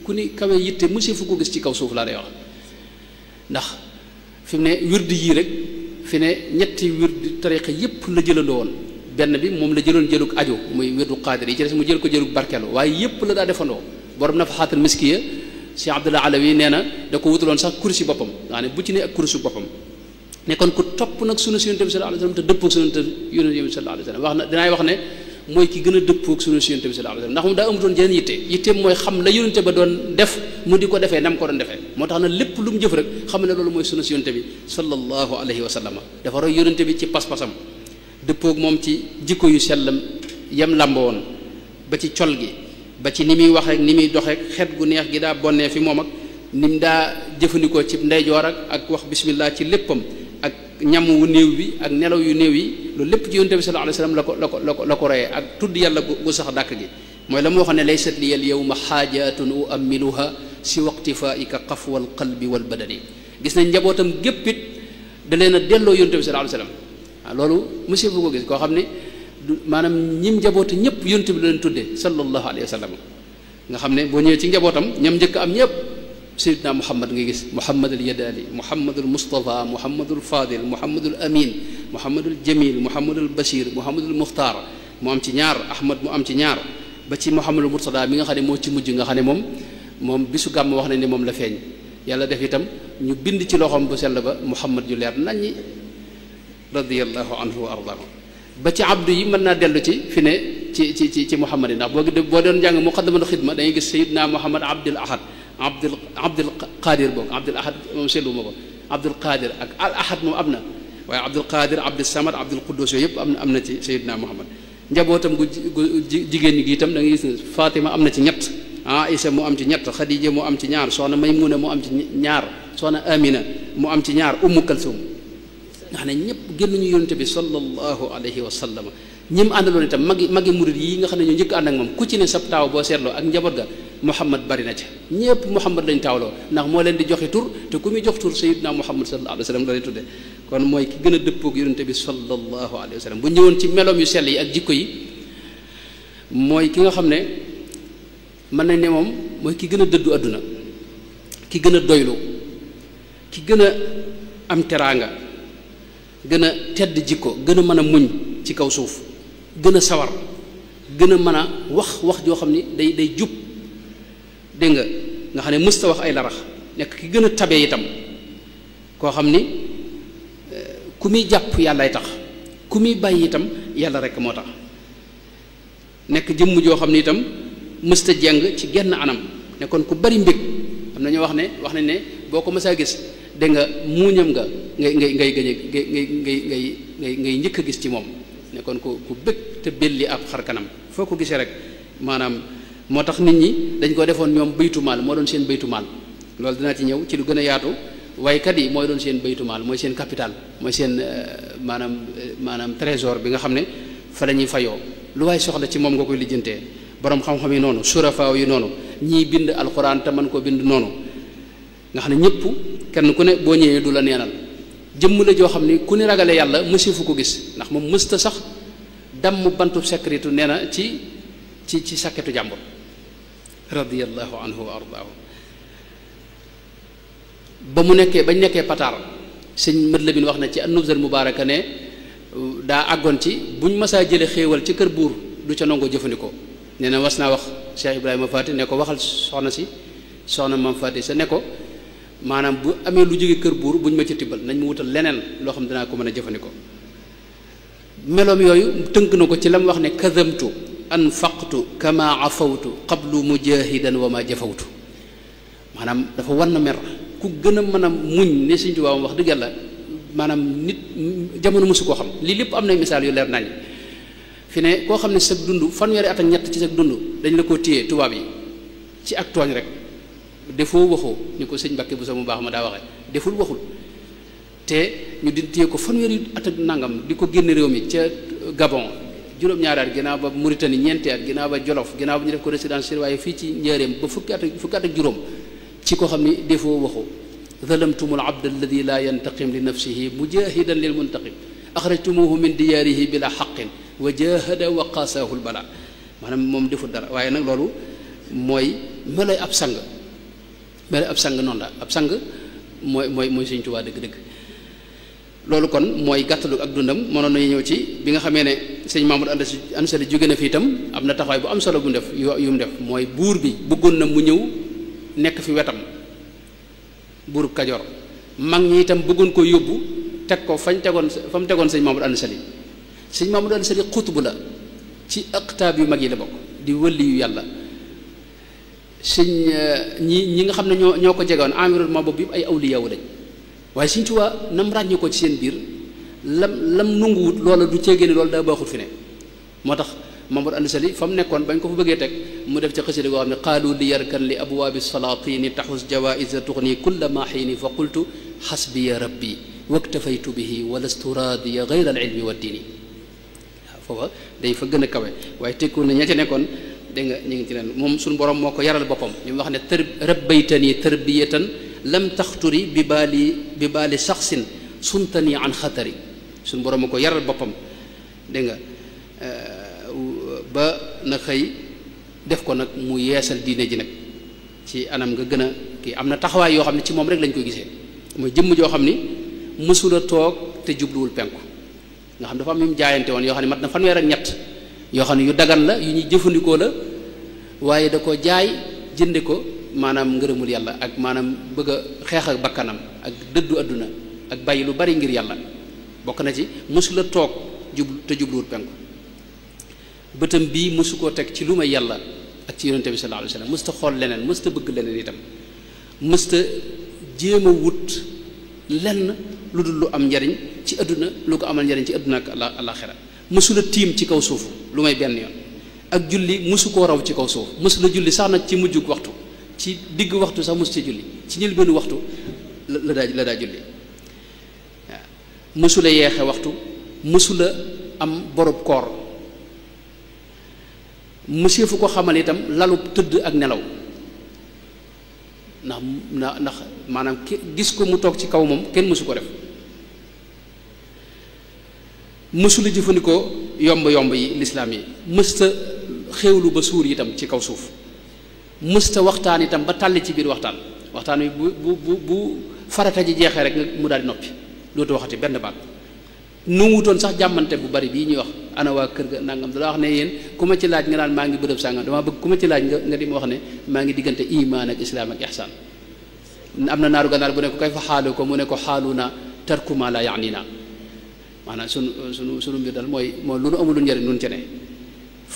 ku ni kawe yitte monsieur fu ko gis ci kaw suuf laa day wax ndax fi mu ne wirdi yii rek fi ne ñetti wirdi tariqa yépp la jëlandoo woon benn bi moom la jëloon jëlug aju muy wirdu qaadir yi ci des mu jël ko jëlug barkeelu waaye yépp la daa defandoo borom nafaxaatul miskiya Cheikh Abdullah Alawi nee na da ko wutaloon sax kursi boppam nga ne bu ci ne ak kursi boppam ne kon ku topp nag sunu Yonent bi sallallahu alayhi wasallam te dëppoog sunu Yonent bi sallallahu alayhi wasallam wax na dinaay wax ne mooy ki gën a dëppoog sunu Yonent bi sallallahu alayhi wasallam ndax moom daa amutoon jeneen yitteem mooy xam la Yonent ba doon def mu di ko defee nam ko doon defee moo tax na lépp lu mu jëf rek xam ne loolu mooy sunu Yonent bi sallallahu alayhi wasallam dafa roy Yonent bi ci pas-pasam dëppoog moom ci jikko yu sellam yam làmboon ba ci col gi ba ci ni muy waxee ni muy doxee xet gu neex gi daa bonnee fi moom ak ni mu daa jëfandikoo ci ndeyjoor ak wax bismillah ci léppam ak ñam wu néew bi ak nelaw yu néew yi loolu lépp ci Yonent bi sallallahu alayhi wasallam la ko reyee ak tudd yàlla gu sax dàkk gi mooy la mu waxoon ne laysat li al yawma xaajatun uammiluha si waqtifaika qafwal qalbi wal badani gis nañ njabootam géppit da leen a delloo Yonent bi sallallahu alayhi wasallam waaw loolu monsieur bu ko gis koo xam ne maanaam ñim njaboote ñëpp Yonent bi la leen tuddee sallallahu alayhi wasallam nga xam ne boo ñëwee ci njabootam ñam njëkk am ñëpp Seydina Muhammad ngay gis Muhammadul Yadali Muhammadul Mustafa Muhammadul Fadil Muhammadul Amin Muhammadul Jamil Muhammadul Bashir Muhammadul Muxtaar mu am ci ñaar Ahmad mu am ci ñaar ba ci Muhammadul Murtada mi nga xam ne moo ci mujj nga xam ne moom bisu gàmm wax nañ ne moom la feeñ yàlla def itam ñu bind ci loxoom bu sell ba Muhammad ju leer naññi radiyallahu anhu wa ardaahu ba ci abdu yi mën naa dellu ci fi ne ci Muhammad yi ndax boo doon jàng muqaddamatul xidma dañuy gis Seydina Muhammad Abdul Ahad Abdul Qadir boog Abdul Ahad moom seetlu ma ko Abdul Qadir ak al Ahad moom am na waaye Abdul Qadir Abdul Samad Abdul Quddus yooyu yëpp am na ci Seydina Muhammad njabootam gu jigéen ñi gi itam da ngay gis ne Fatima am na ci ñett Aïsa mu am ci ñett Khadija mu am ci ñaar soxna Maymuna mu am ci ñaar soxna Amina mu am ci ñaar Ummu Kalsum nga xam ne ñëpp génnuñu Yonent bi sallallahu alayhi wa sallam ñi mu àndaloon itam magi murid yi nga xam ne ñoo njëkk ànd ak moom ku ci ne sab taaw boo seetloo ak njaboot ga Muhammad bari na ci ñëpp Muhammad lañ taawloo ndax moo leen di joxe tur te ku muy jox tur Sayyidina Muhammad sallallahu alayhi wa sallam la lay tudde kon mooy ki gën a dëppoog Yonent bi sallallahu alayhi wa sallam bu ñëwoon ci meloom yu sell yi ak jikko yi mooy ki nga xam ne mën nañ ne moom mooy ki gën a dëddu àdduna ki gën a doylu ki gën a am teraanga gën a tedd jikko gën a mën a muñ ci kaw suuf gën a sawar gën a mën a wax joo xam ni day jub dégg nga xam ne mësta wax ay larax nekk ki gën a tabe itam koo xam ni ku muy jàpp yàllaay tax ku muy bàyyi itam yàlla rek moo tax nekk jëmm joo xam ni itam mësta jeng ci genn anam nekkoon ku bari mbég am na ñoo wax nañ ne boo ko mësaa gis dégg nga muuñam nga ngay njëkk a gis ci moom nekkoon ku bëgg te belli ab xar kanam foo ko gisee rek maanaam moo tax nit ñi dañ ko defoon ñoom baytumaal moo doon seen baytumaal loolu dinaa ci ñëw ci lu gën a yaatu waykat yi mooy doon seen baytumaal mooy seen capital mooy seen maanaam trésor bi nga xam ne fa la ñuy fayoo lu waay soxla ci moom nga koy lijjantee borom xam-xam yi noonu surafaaw yi noonu ñii bind alxuraan te mën koo bind noonu nga xam ne ñëpp kenn ku ne boo ñëwee du la neenal jëmm la joo xam ni ku ni ragale yàlla mësi fu ko gis ndax moom mësta sax damm bantu secrétu nee na ci sakketu jàmbur radiyallahu anhu wa ardaahu bañ nekkee pataar sëñ mët la bin wax na ci an-Nubzal Mubaaraka ne daa àggoon ci buñ masaa jële xéewal ci kër buur du ca nangoo jëfandikoo nee na was naa wax Cheikh Ibrahima Fati ne ko waxal soxna Maam Fati sa ne ko maanaam bu amee lu jóge kër buur buñ ma ca tibbal nañ ma wutal leneen loo xam dinaa ko mën a jëfandikoo meloom yooyu tënk na ko ci la mu wax ne kadamtu anfaqtu kama afawtu qablu mujahidan wa ma jafawtu maanaam dafa wan na mer ku gën a mën a muñ ne Sëñ Tuubaa wax dëgg yàlla maanaam nit jamono mosu koo xam lii lépp am na misaal yu leer nañ fi ne koo xam ne sa dund fanweeri at ak ñett ci sa dund dañ la ko téye tubaab yi ci ak tooñ rek defoo waxoo ni ko sëñ Mbàkke bu sa mu baax ma daa waxee deful waxul te ñu di téye ko fanweeri at ak nangam di ko génn réew mi ca Gabon juróom-ñaari at ginnaaw ba Mauritanie ñeenti at ginnaaw ba Jolof ginnaaw ba ñu def ko résidence surveillée fii ci Njaaréem ba fukki at ak juróom ci ko xam ni defoo waxoo zalamtumul abd alladi la yantaqim li nafsihi mujahidan lil muntaqim axrajtumuhu min diyaarihi bila xaqin wa jahada wa qasaahu lbala maanaam moom deful dara waaye nag loolu mooy melay ab sang noonu la ab sang mooy Sëñ Tuubaa dëgg-dëgg loolu kon mooy gàttalu ak dundam mënoon nañu ñëw ci bi nga xamee ne sëñ Mamadou Anta Sali jóge na fi itam am na taxawaay bu am solo bu mu def yu mu def mooy buur bi bëggoon na mu ñëw nekk fi wetam buurub Kajoor mag ñi itam bëggoon ko yóbbu teg ko fa mu tegoon sëñ Mamadou Anta Sali sëñ Mamadou Anta Sali xutbu la ci aqtaab yu mag yi la bokk di wëlli yu yàlla sëñ ñi nga xam ne ñoo ko jegoon environnement boobu yëpp ay awliyaawu lañ waaye Sëñ Tuubaa nam ràññee ko ci seen biir lam nunguwut loola du ceegee ni loolu daa baaxut fi ne moo tax Mamadou Anta Sali fa mu nekkoon bañ ko fa bëggee teg mu def ci xasida goo xam ne qaalu li yarkan li abwaabi salaatini taxus jawaïsa tuxni kulla ma xiini fa qultu xasbiya rabbi waktafaytu bihi wa lastu raadiya gayra al ilmi wa diini waaw foofa day fa gën a kawe waaye tekku na ña ca nekkoon dégg nga ñu ngi ci leen moom suñu borom moo ko yaral boppam li mu wax ne rabbaytani tarbiyatan lam taxturi bi baali saxsin suntani an xatari suñu borom moo ko yaral boppam dégg nga ba na xëy def ko nag mu yeesal diine ji nag ci anam nga gën a kii am na taxawaay yoo xam ne ci moom rek lañ koy gisee mooy jëmm joo xam ni mësula toog te jubluwul penku nga xam dafa am yu mu jaayante woon yoo xam ne mat na fanweer ak ñett yoo xam ne yu dagan la yu ñuy jëfandikoo la waaye da ko jaay jënde ko maanaam ngërëmul yàlla ak maanaam bëgg a xeex ak bakkanam ak dëddu àdduna ak bàyyi lu bari ngir yàlla bokk na ci mësula toog te jubluwul penku bëtam bii mësu koo teg ci lu may yàlla ak ci yonente bi sallallahu alayhi wasallam mësta xool leneen mësta bëgg leneen itam mësta jéem a wut lenn lu dul lu am njariñ ci àdduna lu ko amal njariñ ci àdduna ak alaxira mësula tiim ci kaw suuf lu may benn yoon ak julli mësu koo raw ci kaw suuf mësula julli sax nag ci mujjug waxtu ci digg waxtu sax mësu ci julli ci njëlbeenu waxtu la daa julli waaw mësula yeexe waxtu mësula am borob koor monsieur fu ko xamal itam lalu tëdd ak nelaw ndax maanaam gis ko mu toog ci kaw moom kenn mësu ko def mësula jëfandikoo yomb yi lislaam yi mësta xéewlu ba suur itam ci kaw suuf mësta waxtaan itam ba tàlli ci biir waxtaan wi bu farata ji jeexee rek mu daal di noppi dootu waxati benn baat nu wutoon sax jàmmante bu bari bii ñuy wax ana waa kër ga nangam dala wax ne yéen ku ma ci laaj nga naan maa ngi bërëb sàngam dama bëgg ku ma ci laaj nga di ma wax ne maa ngi diggante iman ak islaam ak ihsaan am na naaru gànnaar bu ne ko kay fa xaalu ko mu ne ko xaalu na tarku ma la yaani na maanaam sunu mbir dal mooy lu nu amul lu njëriñ nun ci ne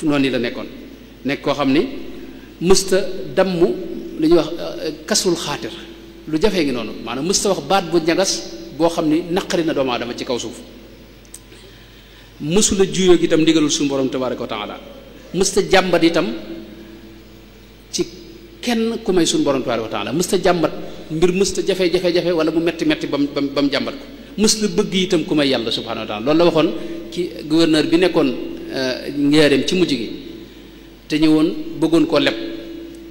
noonu ni la nekk koo xam ni mësta damm li ñuy wax kasrul xaatir lu jafee ngi noonu maanaam mësta wax baat bu ñagas boo xam ni naqari na doomu aadama ci kaw suuf mësula juyoo itam ndigalul suñu borom tabaaraka wa taala mësta jàmbat itam ci kenn ku may suñu borom tabaaraka wa taala mësta jàmbat mbir mësta jafe-jafe wala mu metti ba mu jàmbat ko mësta bëgg itam ku may yàlla subhaanahu wa taala loolu la waxoon ci gouverneur bi nekkoon Njaaréem ci mujj gi te ñëwoon bëggoon koo leb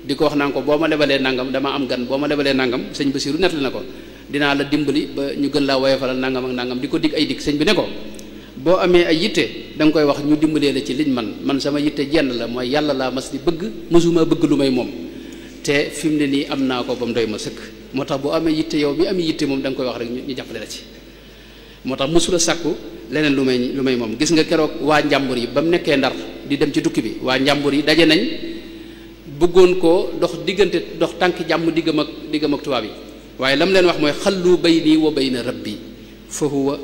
di ko wax naan ko boo ma lebalee nangam dama am gan boo ma lebalee nangam sëñ Basiru nettali na ko dinaa la dimbali ba ñu gën laa woyofalal nangam ak nangam di ko dig ay dig sëñ bi ne ko boo amee ay yitte da nga koy wax ñu dimbalee la ci liñ man sama yitte jenn la mooy yàlla laa mas di bëgg mësuma bëgg lu may moom te fi mu ne nii am naa ko ba mu doy ma sëkk moo tax boo amee yitte yow mi am yitte moom da nga koy wax rek ñu jàppale la ci moo tax mësula sàkku leneen lu may moom gis nga keroog waa njàmbur yi ba mu nekkee Ndar di dem ci tukki bi waa njàmbur yi daje nañ bëggoon koo dox tànki jàmm diggam ak tubaab yi waaye lam leen wax mooy xallu bayni wa bayna rabbi fa huwa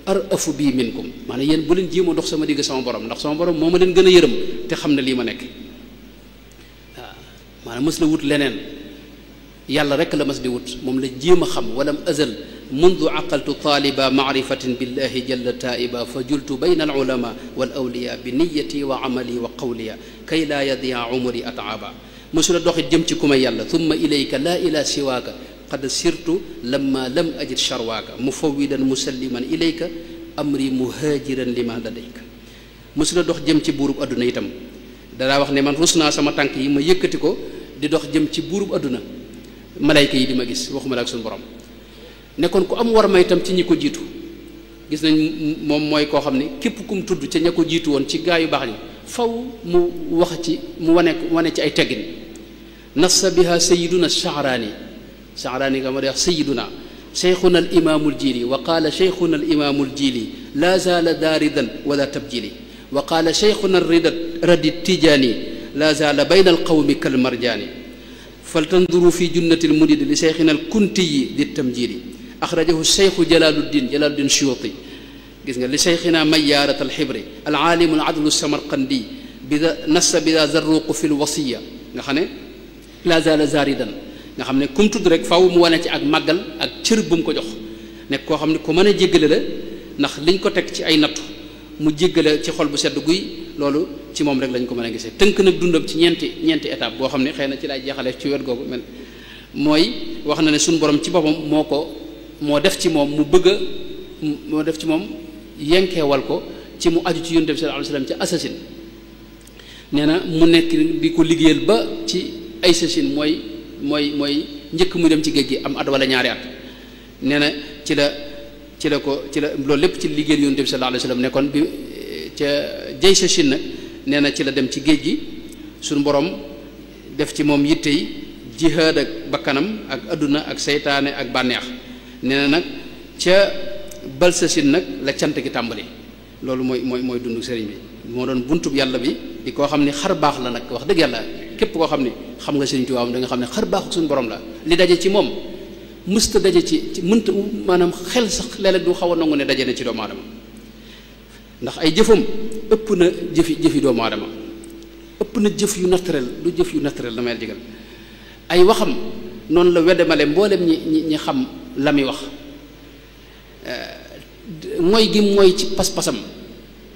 arafu bii minkum maanaam yéen bu leen jéem a dox sama digg sama borom ndax sama borom moo ma leen gën a yërëm te xam ne lii ma nekk waaw maanaam mës la wut leneen yàlla rek la mas di wut moom la jéem a xam walam azal mundu aqaltu taaliba maarifatin billahi jalla taiba fa jultu bayna al ulama wal awliya bi niyati wa amali wa qawliya kay laa yadia umri ataaba mosula doxit jëm ci ku may yàlla thumma ilayka laa ila siwaaka qad sirtu lamma lam ajid charwaaka mufawidan musalliman ilayka amri muhajiran lima ladayka mosula dox jëm ci buurub adduna itam danaa wax ne man rus naa sama tànk yi ma yëkkati ko di dox jëm ci buurub adduna malayka yi di ma gis waxuma la ak suñu borom nekkoon ku am war ma itam ci ñi ko jiitu gis nañ moom mooy koo xam ne képp kum tudd ca ña ko jiitu woon ci gaa yu baax ñi faw mu wax ci mu wane ci ay teggin nassa biha sayiduna Sha'rani nga ma day wax sayiduna cheikhuna al imaamu al jili wa qaala cheikhuna al imaamu al jili la zaala daaridan wala tabjili wa qaala cheikhuna radi tijaani la zaala bayna al qawmi kal marjaani faltanduru fi junnati al mudid li cheikhina al kuntiyi di tamjili axrajahu cheikhu jalaaluddin suyuti gis nga li cheikhina mayyaarat al xibri al aalimu al adlu samarqandi bida nassa bida zarruqu fi l wasiya nga xam ne la zaala zaaridan nga xam ne kum tudd rek faw mu wane ci ak màggal ak cër bu mu ko jox nekk koo xam ne ku mën a jéggale la ndax liñ ko teg ci ay nattu mu jéggale ci xol bu sedd guy loolu ci moom rek lañ ko mën a gisee tënk nag dundam ci ñeenti étape boo xam ne xëy na ci laay jeexale ci wet googu mel mooy wax na ne suñu borom ci boppam moo def ci moom mu bëgg a moo def ci moom yenkeewal ko ci mu aju ci yonent bi sallallahu alayhi wasallam ci assasine nee na mu nekk di ko liggéeyal ba ci ay assasine mooy njëkk mu dem ci géej gi am at wala ñaari at nee na ci la loolu lépp ci liggéeyal yonent bi sallallahu alayhi wasallam nekkoon bi ca jay sa Chine nag nee na ci la dem ci géej gi suñu borom def ci moom yitte yi jihaad ak bakkanam ak adduna ak seytaane ak bànneex nee na nag ca bal sa Chine nag la cant gi tàmbali loolu mooy dundu sëriñ bi moo doon buntub yàlla bi di koo xam ne xar baax la nag wax dëgg yàlla képp koo xam ne xam nga sëriñ Tuubaa da nga xam ne xar baaxu suñu borom la li daje ci moom mësta daje ci mënta maanaam xel sax léeg-léeg du xaw a nangu ne daje na ci doomu aadama ndax ay jëfam ëpp na jëfi doomu aadama ëpp na jëf yu naturel du jëf yu naturel damay jigal ay waxam noonu la weddemale mboolem ñi xam la muy wax mooy gi mooy ci pas-pasam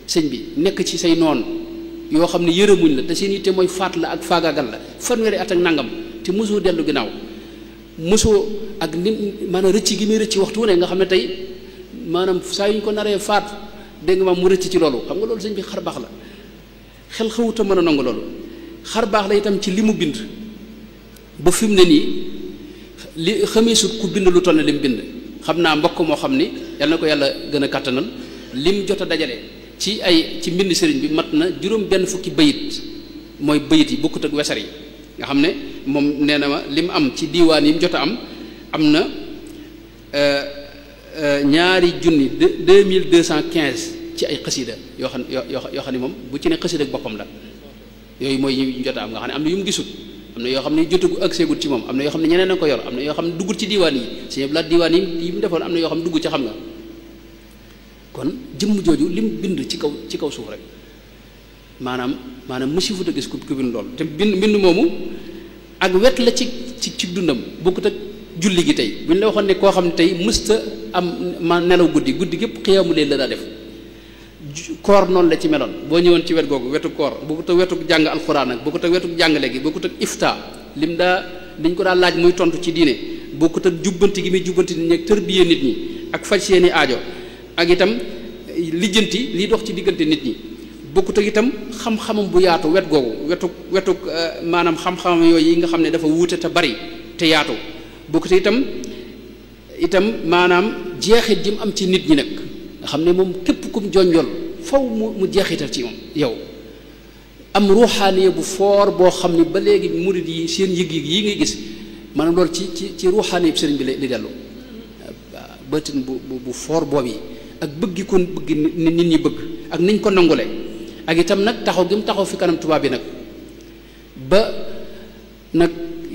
sëñ bi nekk ci say noon yoo xam ne yërëmuñ la te seen yitte mooy faat la ak faagaagal la fanweeri at ak nangam te mosoo dellu ginnaaw mosoo ak ni maanaam rëcc gi muy rëcc waxtu ne nga xam ne tey maanaam saa yu ñu ko naree faat dégg nga maam mu rëcc ci loolu xam nga loolu sëñ bi xar baax la xel xawuta mën a nangu loolu xar baax la itam ci li mu bind ba fi mu ne nii li xamee sut ku bind lu toll ne li mu bind xam naa mbokk moo xam ni yal na ko yàlla gën a kàttanal lim jot a dajale ci mbind sëriñ bi mat na juróom benn fukki bayit mooy bayit yi bokkut ak wesar yi nga xam ne moom nee na ma li mu am ci diiwaan yi mu jot a am na 2215 ci ay xasida yoo xam ne moom bu ci ne xasida ak boppam la yooyu mooy ñu jot a am nga xam ne am na yu mu gisut am na yoo xam ne jotagu ak seegut ci moom am na yoo xam ne ñeneen a ko yor am na yoo xam ne duggul ci diiwaan yi sëñ la diiwaan yi mu defoon am na yoo xam ne dugg ci xam nga kon jëmm jooju lim bind ci kaw suuf rek maanaam mësifut a gis ku bind loolu te bind moomu ak wet la ci dundam bokkut ak julli gi tey bu ñu la waxoon ne koo xam ne tey mësta am ma nelaw guddi gépp xiyaamu leen la daa def koor noonu la ci meloon boo ñëwoon ci wet googu wetu koor bokkut ak wetu jàng alxuraan ak bokkut ak wetu jàngale gi bokkut ak ifta liñ ko daa laaj muy tontu ci diine bokkut ak jubbanti gi muy jubbanti nit ñi ak tërbiyee nit ñi ak faj seeni aajo ak itam lijjanti liy dox ci diggante nit ñi bokkut ak itam xam-xamam bu yaatu wet googu wetu maanaam xam-xamam yooyu yi nga xam ne dafa wuute te bari te yaatu bokkut itam maanaam jeexit ji mu am ci nit ñi nag nga xam ne moom képp kum jonjol faw mu jeexital ci moom yow am ruuxaaniya bu foor boo xam ne ba léegi murid yi seen yëg-yëg yi ngay gis maanaam loolu ci ruuxaaniya bi sëriñ bi li dellu bëtin bu foor boobu yi ak bëgg kon bëgg nit ñi bëgg ak niñ ko nangule ak itam nag taxaw gi mu taxaw fi kanam tubaab bi nag ba nag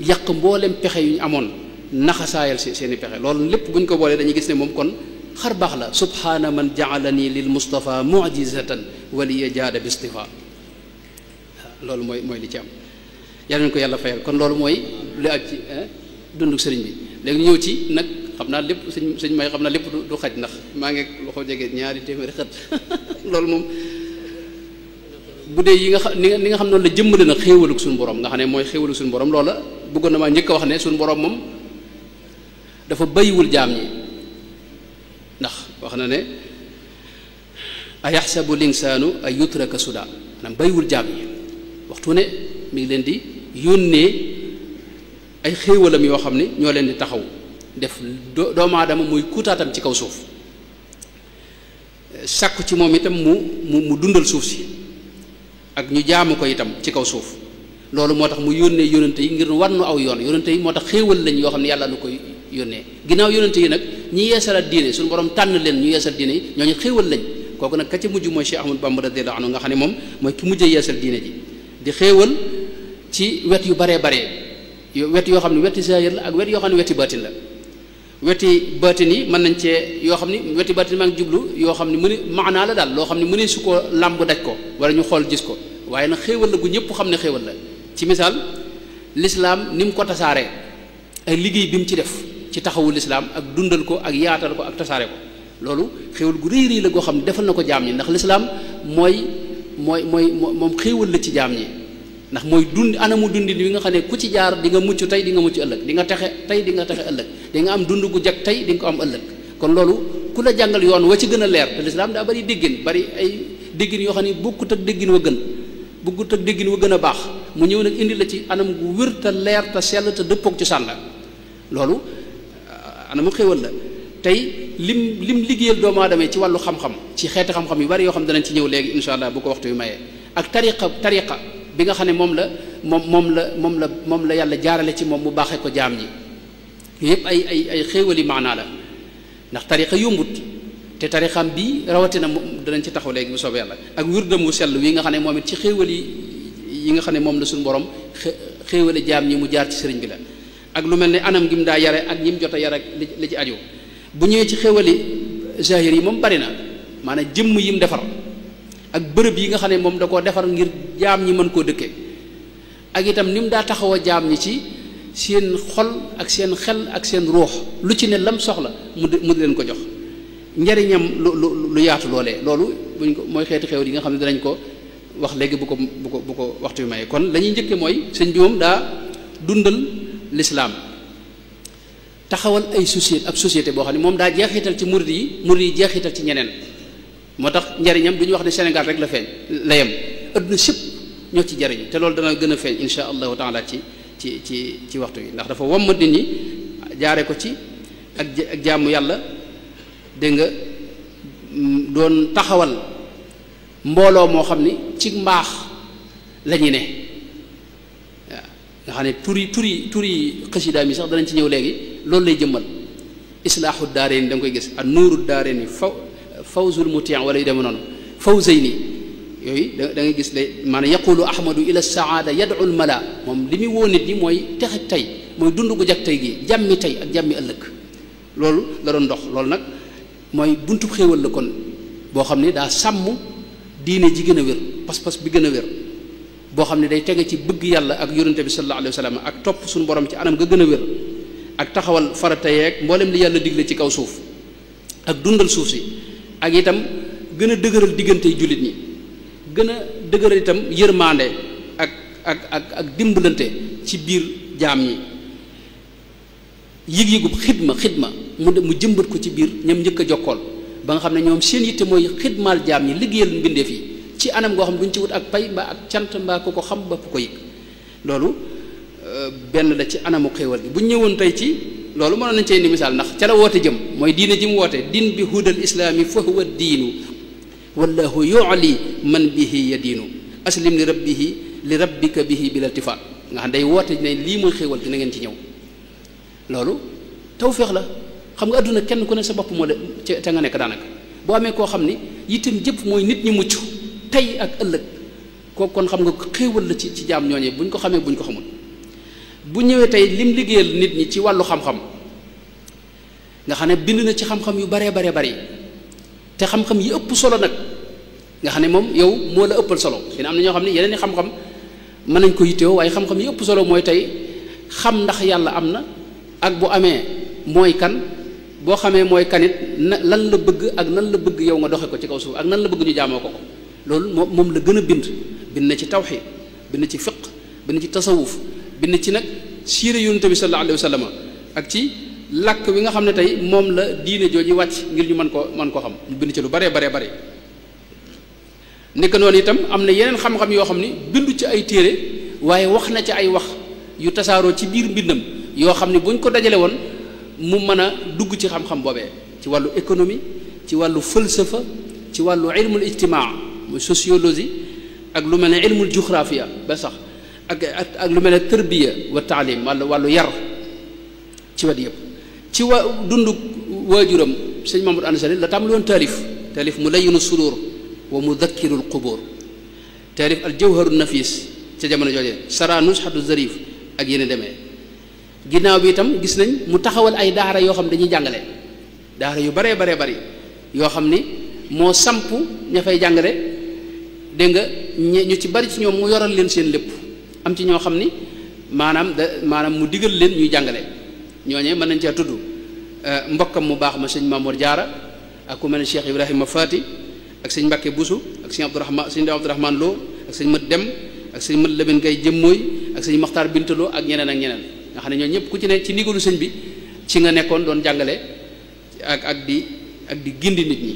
yàq mboolem pexe yu ñu amoon naxasaayal seeni pexe loolu lépp bu ñu ko boolee dañuy gis ne moom kon xar baax la subhaana man jaalani lil mustafa mu'jizatan waliya jaada bi istifa loolu mooy li ci am yal nañu ko yàlla fayal kon loolu mooy li ak ci dunduk sëriñ bi. léegi ñëw ci nag xam naa lépp sëñ may xam naa lépp du xaj ndax maa ngi loxo jege 200 xët loolu moom bu dee yi nga xam ni nga xam noonu la jëmmale na xéewaluk suñu borom nga xam ne mooy xéewaluk suñu borom loola bëggoon na maa njëkk a wax ne suñu borom moom dafa bàyyiwul jaam ñi ndax wax na ne ayaxsabu linsaanu ay yutraka suda maanaam bàyyiwul jaam ñi waxtu ne mi ngi leen di yónnee ay xéewalam yoo xam ne ñoo leen di taxaw def doomu aadama muy kuutaatam ci kaw suuf sàkku ci moom itam mu dundal suuf si ak ñu jaamu ko itam ci kaw suuf loolu moo tax mu yónnee yónnante yi ngir war nu aw yoon yónnante yi moo tax xéewal lañ yoo xam ne yàlla nu koy yónnee ginnaaw yónnante yi nag ñi yeesalaat diine suñu borom tànn leen ñu yeesal diine yi ñooñu xéewal lañ kooku nag ka ca mujj mooy Cheikh Ahmadou Bamba radiyallahu anhu nga xam ne moom mooy ki mujjee yeesal diine ji di xéewal ci wet yu baree baree wet yoo xam ne weti zahir la ak wet yoo xam ne weti baatin la weti baatin yi mën nañ cee yoo xam ne weti baatin maa ngi jublu yoo xam ne maanaa la daal loo xam ne mënee su ko làmb daj ko wala ñu xool gis ko waaye nag xéewal la gu ñëpp xam ne xéewal la ci misaal lislaam ni mu ko tasaaree ay liggéey bi mu ci def ci taxawu lislaam ak dundal ko ak yaatal ko ak tasaare ko loolu xéewal gu rëy rëy la goo xam ne defal na ko jaam ñi ndax lislaam moom xéewal la ci jaam ñi ndax mooy dund anamu dundin wi nga xam ne ku ci jaar di nga mucc tey di nga mucc ëllëg di nga texe tey di nga texe ëllëg di nga am dund gu jag tey di nga ko am ëllëg kon loolu ku la jàngal yoon wa ci gën a leer te lislaam daa bari déggin bari ay déggin yoo xam ne bokkut ak déggin wa gën bokkut ak déggin wa gën a baax mu ñëw nag indi la ci anam gu wér te leer te sell te dëppook ci sànn la loolu anamu xéwal la tey lim liggéeyal doomu aadama ci wàllu xam-xam ci xeeti xam-xam yu bari yoo xam danañ ci ñëw léegi insha allah bu ko waxtu yu mayee ak tariqa bi nga xam ne moom la yàlla jaarale ci moom mu baaxee ko jaam ñi yëpp ay xéewali maanaa la ndax tariqa yombut te tariqaam bii rawatina danañ ci taxaw léegi bu soobee yàlla ak wirdam wu sell wi nga xam ne moom it ci xéewali yi nga xam ne moom la suñu borom xéewali jaam ñi mu jaar ci sëriñ bi la ak lu mel ne anam gi mu daa yare ak ñi mu jot a yare ak li ci aju bu ñëwee ci xéewali zahir yi moom bari na maanaam jëmm yi mu defar ak bërëb yi nga xam ne moom da koo defar ngir jaam ñi mën koo dëkke ak itam ni mu daa taxaw a jaam ñi ci seen xol ak seen xel ak seen ruux lu ci ne lam soxla mu di leen ko jox njariñam lu yaatu loolee loolu buñ ko mooy xeeti xéewal yi nga xam ne danañ ko wax léegi bu ko waxtu bi maye kon la ñuy njëkke mooy sëñ bi moom daa dundal lislaam taxawal ay société boo xam ne moom daa jeexital ci murid yi jeexital ci ñeneen moo tax njariñam du ñu wax ne Sénégal rek la yem adduna sépp ñoo ci jariñu te loolu dana gën a feeñ insha allahu taala ci waxtu yi ndax dafa wommat nit ñi jaare ko ci ak jaamu yàlla dégg nga doon taxawal mbooloo moo xam ni ci mbaax la ñu ne waaw nga xam ne turi xasidaam yi sax danañ ci ñëw léegi loolu lay jëmmal islaahu daarayni da nga koy gis ak nuuru daarayni fawzul muti' wala yu deme noonu fawzayni yooyu da ngay gis de maanaam yaqulu ahmadu ila saada yad'u al mala moom li muy woo nit ñi mooy texe tey mooy dund gu jag tey gi jàmmi tey ak jàmmi ëllëg loolu la doon dox loolu nag mooy buntub xéewal la kon boo xam ne daa sàmm diine ji gën a wér pas-pas bi gën a wér boo xam ne day tege ci bëgg yàlla ak yonente bi sallallahu alayhi wa sallam ak topp suñu borom ci anam nga gën a wér ak taxawal farata yeeg mboolem li yàlla digle ci kaw suuf ak dundal suuf si ak itam gën a dëgëral diggante jullit ñi gën a dëgëral itam yërmande ak dimbalante ci biir jaam ñi yëg-yëgub xidma mu jëmbat ko ci biir ñoom njëkk a jokkool ba nga xam ne ñoom seen yitte mooy xidmaal jaam ñi liggéeyal mbindeef yi ci anam goo xam ne duñ ci wut ak pay mbaa ak cant mbaa ku ko xam ba ku ko yëg loolu benn la ci anamu xéewal gi bu ñu ñëwoon tey ci loolu mënoon nañ cee indi misaal ndax ca la woote jëm mooy diine ji mu woote din bi hudal islaami fa huwa diinu wallahu yu'li man bihi yadiinu aslim li rabbika bihi bil iltifaat nga xam day woote ne lii mooy xéewal gi na ngeen ci ñëw loolu tawféex la xam nga adduna kenn ku ne sa bopp moo de ca nga nekk daanaka boo amee koo xam ni itam jëpp mooy nit ñi mucc tey ak ëllëg kooku kon xam nga xéewal la ci jaam ñooñee buñ ko xamee buñ ko xamul bu ñëwee tey lim liggéeyal nit ñi ci wàllu xam-xam nga xam ne bind na ci xam-xam yu baree bari te xam-xam yi ëpp solo nag nga xam ne moom yow moo la ëppal solo dina am na ñoo xam ne yeneen i xam-xam mën nañ ko yittewoo waaye xam-xam yi ëpp solo mooy tey xam ndax yàlla am na ak bu amee mooy kan boo xamee mooy kanit lan la bëgg ak nan la bëgg yow nga doxe ko ci kaw suuf ak nan la bëgg ñu jaamoo ko loolu moom la gën a bind na ci tawxiid bind ci fiq bind ci tasawuf bind ci nag siira yonent bi sallallahu alayhi wa sallam ak ci làkk wi nga xam ne tey moom la diine jooju wàcc ngir ñu mën ko xam mu bind ci lu bare nekk noonu itam am na yeneen xam-xam yoo xam ni bindu ci ay téere waaye wax na ci ay wax yu tasaaroo ci biir mbindam yoo xam ni buñ ko dajale woon mu mën a dugg ci xam-xam boobee ci wàllu économie ci wàllu falsafa ci wàllu ilmul ijtimaa muy sociologie ak lu mel ne ilmul juxrafia ba sax ak lu mel ne tërbiya wa taalim wàllu yar ci wet yëpp ci dundu waajuram sëñ Mamadou Anta Sali la tàmbali woon taalif Mulayyinu Sudur wa Mudakkirul Qubur taalif al Jawharu Nafis ca jamono jooje Sara Nushatu Zarif ak yeneen demee ginnaaw bi itam gis nañ mu taxawal ay daara yoo xam dañuy jàngale daara yu baree bari yoo xam ni moo samp ña fay jàngale dégg nga ñu ci bari ci ñoom mu yoral leen seen lépp am ci ñoo xam ni maanaam mu digal leen ñuy jàngale ñooñee mën nañ cee tudd mbokkam mu baax ma sëñ Mamour Diarra ak ku mel ne Cheikh Ibrahima Fati ak sëñ Mbacke Boussou ak sëñ Abdourahmane Lo ak sëñ Mat Dem ak sëñ Mat Labine Gaye Jëmmooy ak sëñ Maxtaar Bintaloo ak ñeneen nga xam ne ñoo ñëpp ku ci ne ci ndigalu sëñ bi ci nga nekkoon doon jàngale ak di gindi nit ñi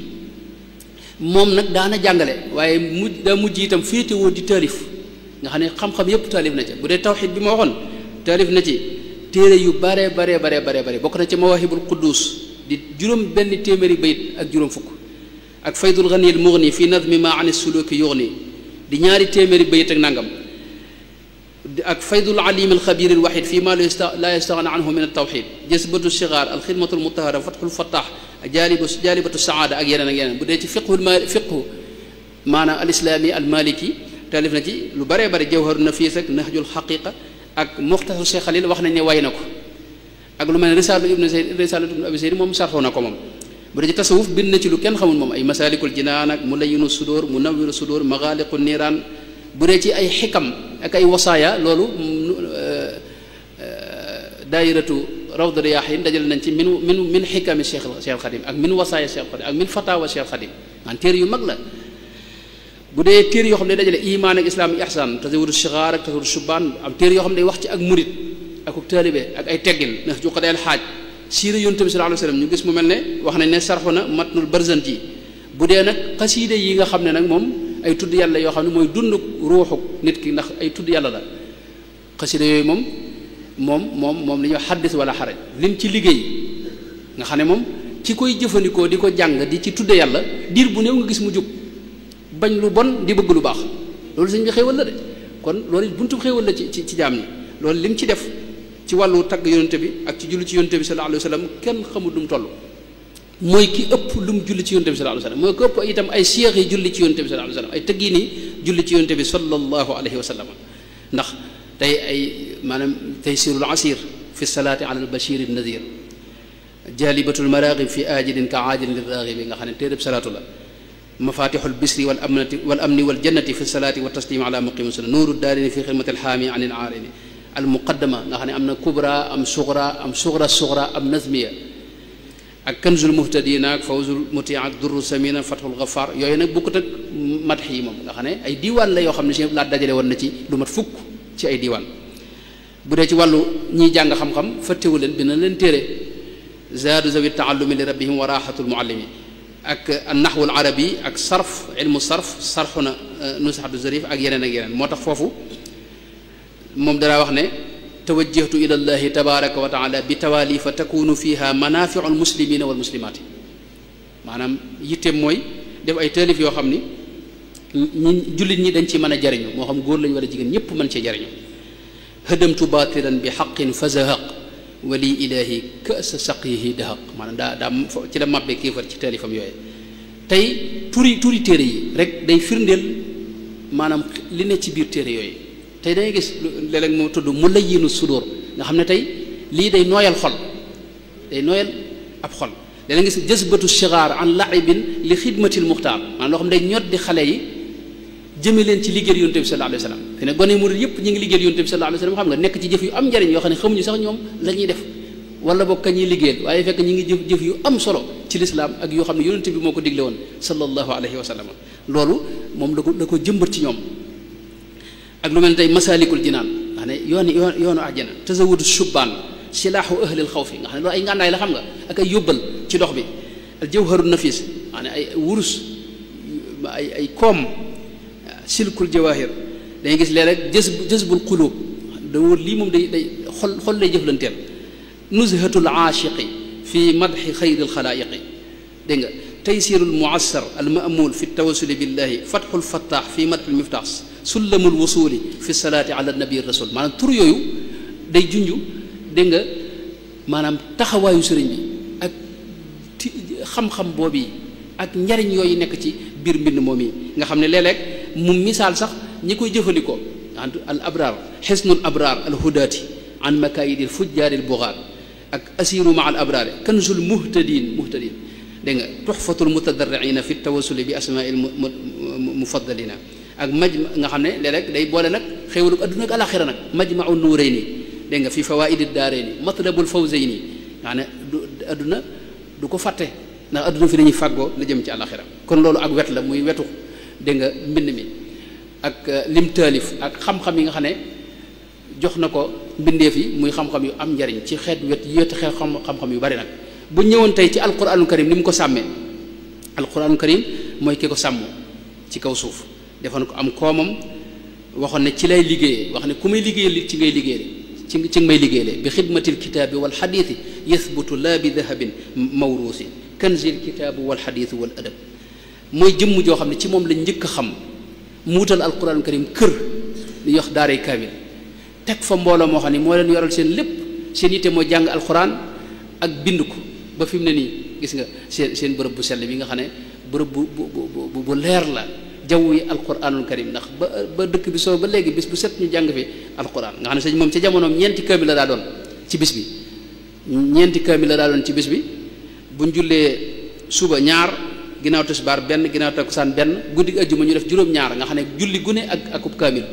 moom nag daana jàngale waaye daa mujj itam féetewoo di taalif nga xam ne xam-xam yépp taalif na ca bu dee tawxiid bi ma waxoon taalif na ci téere yu bare bokk na ci Mawaahibul Quddus di juróom benn téeméeri bayit ak juróom fukk ak Faydul Ghaniyil Mughni fi nadmi ma an suluki yughni di ñaari téeméeri bayit ak nangam ak Faydul Alim al Xabir al Wahid fii ma la yastaghna anhu min al tawxid Jazbatu Sigaar al Xidmatu al Mutahara Fathul Fattah Jaalibatu Saada ak yeneen bu dee ci fiqhu maanaam al islami al maliki taalif na ci lu bare Jawharu Nafis ak Nahjul Haqiqa ak Muxtasar Cheikh Khalil wax nañ ne way na ko ak lu mel ne Risaalatu ibnu Abi Zayd moom sarxoo na ko moom bu dee ci tasawuf bind na ci lu kenn xamul moom ay Masaalikul Jinaan ak Mulayyinu Sudur Munawwiru Sudur Maghaliqu Niiraan bu dee ci ay xikam ak ay wasaaya loolu daayiratu Rawdu Riyaahiin dajal nañ ci min xikami Cheikh Khadim ak min wasaaya Cheikh Khadim ak min fatawa Cheikh Khadim man téere yu mag la bu dee téere yoo xam ne dajale imaan ak islaam ak ihsaan tasawudu sigaar ak tasawudu shubaan am téere yoo xam ne wax ci ak murit ak taalibe ak ay teggin ndax ju qadeel xaaj siira yonent bi sallallahu alayhi wasallam ñu gis mu mel ne wax nañ ne sarxu na matnul Barzanji bu dee nag xasiide yi nga xam ne nag moom ay tudd yàlla yoo xam ne mooy dund ruuxu nit ki ndax ay tudd yàlla la xasiide yooyu moom li ñuy wax xaddis wala xaraj lim ci liggéey nga xam ne moom ci koy jëfandikoo di ko jàng di ci tudde yàlla diir bu néew nga gis mu jub bañ lu bon di bëgg lu baax loolu sëñ bi xéewal la de kon loolu buntu xéewal la ci jaam ñi loolu lim ci def ci wàllu tagg yonente bi ak ci julli ci yonente bi sallallahu alayhi wa sallam kenn xamul lu mu toll mooy ki ëpp lu mu julli ci yonente bi sallallahu alayhi wa sallam mooy ki ëpp itam ay seex yi julli ci yonente bi sallallahu alayhi wa sallam ay tëggi nii julli ci yonente bi sallallahu alayhi wa sallam ndax tey ay maanaam taysirul asir fi salaati ala al bashir an nadir jalibatul maraqib fi ajilin ka ajilin lirraxibi nga xam ne téereb salaatu la mafatixul bisri wal amni wal jannati fi salaati wa taslim ala muqimi sunna nuuru daarini fi xidmati alxaami an il aarini al muqaddama nga xam ne am na kubra am sugra am nazmiya ak kanzul muhtadina ak fawzul muti ak durru samina fathul ghaffar yooyu nag bukkut ak madx yi moom nga xam ne ay diiwaan la yoo xam ne si laa dajale woon na ci lu mat fukk ci ay diiwaan bu dee ci wàllu ñiy jàng xam-xam fàttewu leen dina leen téere zaadu zawi taallumi li rabbihim wa raxatul muallimi ak an-nahwu al-arabi ak ilmu sarf sarxu na Nusxatu Zarif ak yeneen moo tax foofu moom danaa wax ne tawajjahtu ila llahi tabaraka wa taala bi tawaalifa takunu fiha manafiu almuslimina walmuslimaati maanaam yitteem mooy def ay taalif yoo xam ni jullit ñi dañ ci mën a jariñu moo xam góor lañu wala jigéen ñëpp mën cee jariñu hadamtu batilan bi xaqin fa zahaq wali ilahi kasa saqihi dahaq maanaam daa ci la màbbee kéefar ci taalifam yooyu tey turi téere yi rek day firndeel maanaam li ne ci biir téere yooyu tey dangay gis léeg-léeg mu tudd Mulayyinu Sudur nga xam ne tey lii day nooyal xol day nooyal ab xol léeg-léeg nga gis Jazbatu Sigaar an laibin li xidmatil muxtaar maanaam loo xam ne day ñot di xale yi jëme leen ci liggéey yonent bi sallallahu alayhi wa sallam te ne gone murid yëpp ñi ngi liggéey yonent bi sallallahu alayhi wa sallam xam nga nekk ci jëf yu am njariñ yoo xam ne xamuñu sax ñoom la ñuy def wala boog kañuy liggéeyal waaye fekk ñi ngi jëf yu am solo ci lislaam ak yoo xam ne yonent bi moo ko digle woon sallallahu alayhi wa sallam loolu moom da ko jëmbat ci ñoom ak lu mel ne tey masaalikul jinaan nga xam ne yoonu àjjana tazawudu shubbaan silaahu ahlil xawfi nga xam ne loolu ay ngànnaay la xam nga ak ay yóbbal ci dox bi al jawharu nafis nga xam ne ay wurus ay koom silkul jawahir dañuy gis léeg-léeg jazbul qulub da wóor lii moom day xol lay jëflanteel nuzhatul aashiqi fi madxi xayri alxalaayiqi dégg nga taysirul muassar al maamul fi tawasuli billahi fatxul fattaax fi madxil miftaax sullamul wusuli fi salaati ala nabi rasul maanaam tur yooyu day junj dégg nga maanaam taxawaayu sëriñ bi ak xam-xam boobu ak njariñ yooyu nekk ci biir mbind moom yi nga xam ne léeg-léeg mu misaal sax ñi koy jëfandikoo al abraar xisnul abraar al hudaati an makaayidil fujjaaril bugaat ak asiru ma al abraari kanzul muhtadin dégg nga tuxfatul mutadarriina fi tawasuli bi asmail mufaddalina ak nga xam ne léeg-léeg day boole nag xéewalu adduna ak alaxira nag majmau nuurayni dégg nga fi fawaidi daarayni matlabul fawzayni nga xam ne adduna du ko fàtte ndax adduna fi dañuy fàggoo la jëm ci alaxira kon loolu ak wet la muy wetu dégg nga mbind mi ak lim taalif ak xam-xam yi nga xam ne jox na ko mbindeef yi muy xam-xam yu am njariñ ci xeet xeet xam-xam yu bari nag bu ñëwoon tey ci alquranul karim ni mu ko sàmmee alquranul karim mooy ki ko sàmm ci kaw suuf defoon ko am koomam waxoon ne ci lay liggéeyee wax ne ku may liggéeyal li ci ngay liggéeyale ci nga may liggéeyale bi xidmatil kitaabi wal xadiisi yathbutu laa bi dahabin mawruusi kanzil kitaabi wal xadiisi wal adab mooy jëmm joo xam ne ci moom lañ njëkk a xam mu wutal alquranul karim kër li yox daaray kaamil teg fa mbooloo moo xam ne moo leen yoral seen lépp seen yitte mooy jàng alquran ak bind ko ba fi mu ne nii gis nga seen bërëb bu sell bi nga xam ne bërëb bu leer la jaww yi alquranul karim ndax ba dëkk bi soo ba léegi bis bu set ñu jàng fi alquran nga xam ne sëñ moom ca jamonoom ñeenti kaamil la daa doon ci bis bi ñeenti kaamil la daa doon ci bis bi buñ jullee suba ñaar ginnaaw tisbaar benn ginnaaw takkusaan benn guddi ajjuma ñu def juróom-ñaar nga xam ne julli gune ak akub kaamil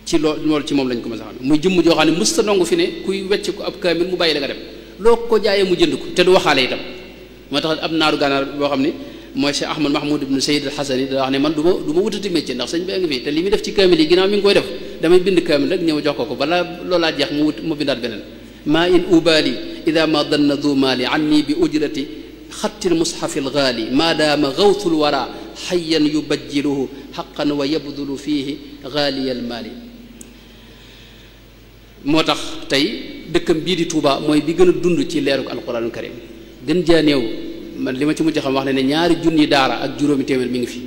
ci loolu ci moom lañ ko mës a xam muy jëmm joo xam ne mësta nangu fi ne kuy wecc ko ab kaamil mu bàyyi la nga dem loo ko jaayee mu jënd ko te du waxaale itam moo tax ab naaru gànnaar boo xam ne mooy Cheikh Ahmad Mahmoud ibn Sayyid al Hasani da wax ne man du ma wutati métier ndax sëñ bi ngi fii te li muy def ci kaamil yi ginnaaw mi ngi koy def damay bind kaamil rek ñëw jox ko balaa loolaa jeex mu bindaat beneen maa in ubali ida ma danna du maali anni bi ujrati xattil mushafil gaali maadaama gawtul wara xayyan yubajjiluhu xaqan wa yabdulu fiihi gaaliyal maali moo tax tey dëkkam bii di Touba mooy bi gën a dund ci leeruk alquranul karim gën jaa néew man li ma ci mujj xam wax ne ñaari junni daara ak juróomi téeméer mi ngi fi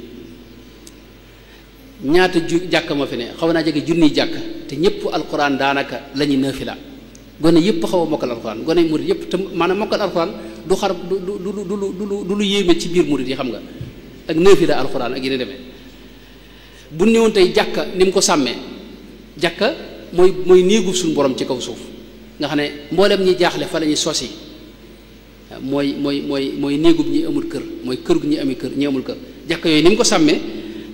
ñaata jàkka ma fi ne xaw naa jege junniy jàkk te ñëpp alquran daanaka la ñuy naafila gone yëpp xaw a mokkal alquran gone murid yëpp te maanaam mokkal alquran du xar du lu yéeme ci biir murid yi xam nga ak naafila alquran ak yeneen demee bu ñëwoon tey jàkka ni mu ko sàmmee jàkka mooy néegub suñu borom ci kaw suuf nga xam ne mboolem ñi jaaxle fa la ñuy sosi mooy néegub ñi amul kër mooy kër gu ñi ami kër ñi amul kër jàkka yooyu ni mu ko sàmmee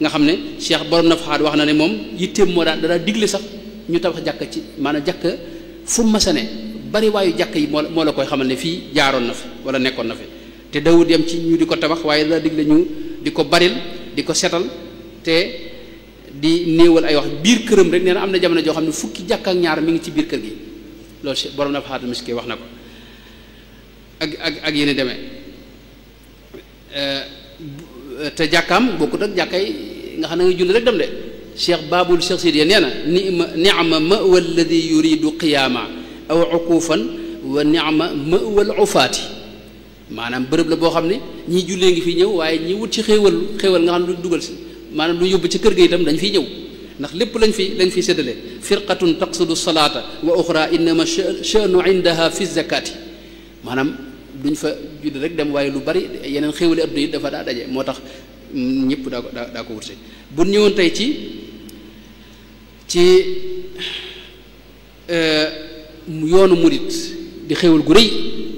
nga xam ne Cheikh borom na faxaat wax na ne moom yitteem moo daa digle sax ñu tabax jàkka ci maanaam jàkka fu mu masane bari waayu jàkka yi moo la koy xamal ne fii jaaroon na fi wala nekkoon na fi te dawut yam ci ñu di ko tabax waaye daa digle ñu di ko baril di ko setal te di néewal ay wax biir këram rek nee na am na jamono joo xam ne fukki jàkk ak ñaar mi ngi ci biir kër gi loolu borom na faxaatal miski wax na ko ak yéen demee te jàkkaam bokkut ak jàkkay nga xam ne nga julli rek dem de cheikh babul cheikh Sidiya nee na ni'ma mawa alladi yuridu qiyaama aw uquufan wa ni'ma mawa al ufaati maanaam bërëb la boo xam ne ñii jullee ngi fi ñëw waaye ñi wut ci xéewal nga xam ne du dugal si maanaam lu yóbbu ci kër ga itam dañ fiy ñëw ndax lépp lañ fiy séddale firqatun taqsudu salaata wa uxra innama sha'nu indaha fi zakati maanaam duñ fa judd rek dem waaye lu bari yeneen xéewali adduna yi dafa daa daje moo tax ñëpp daa ko wut si bu ñëwoon tey ci yoonu murit di xéewal gu rëy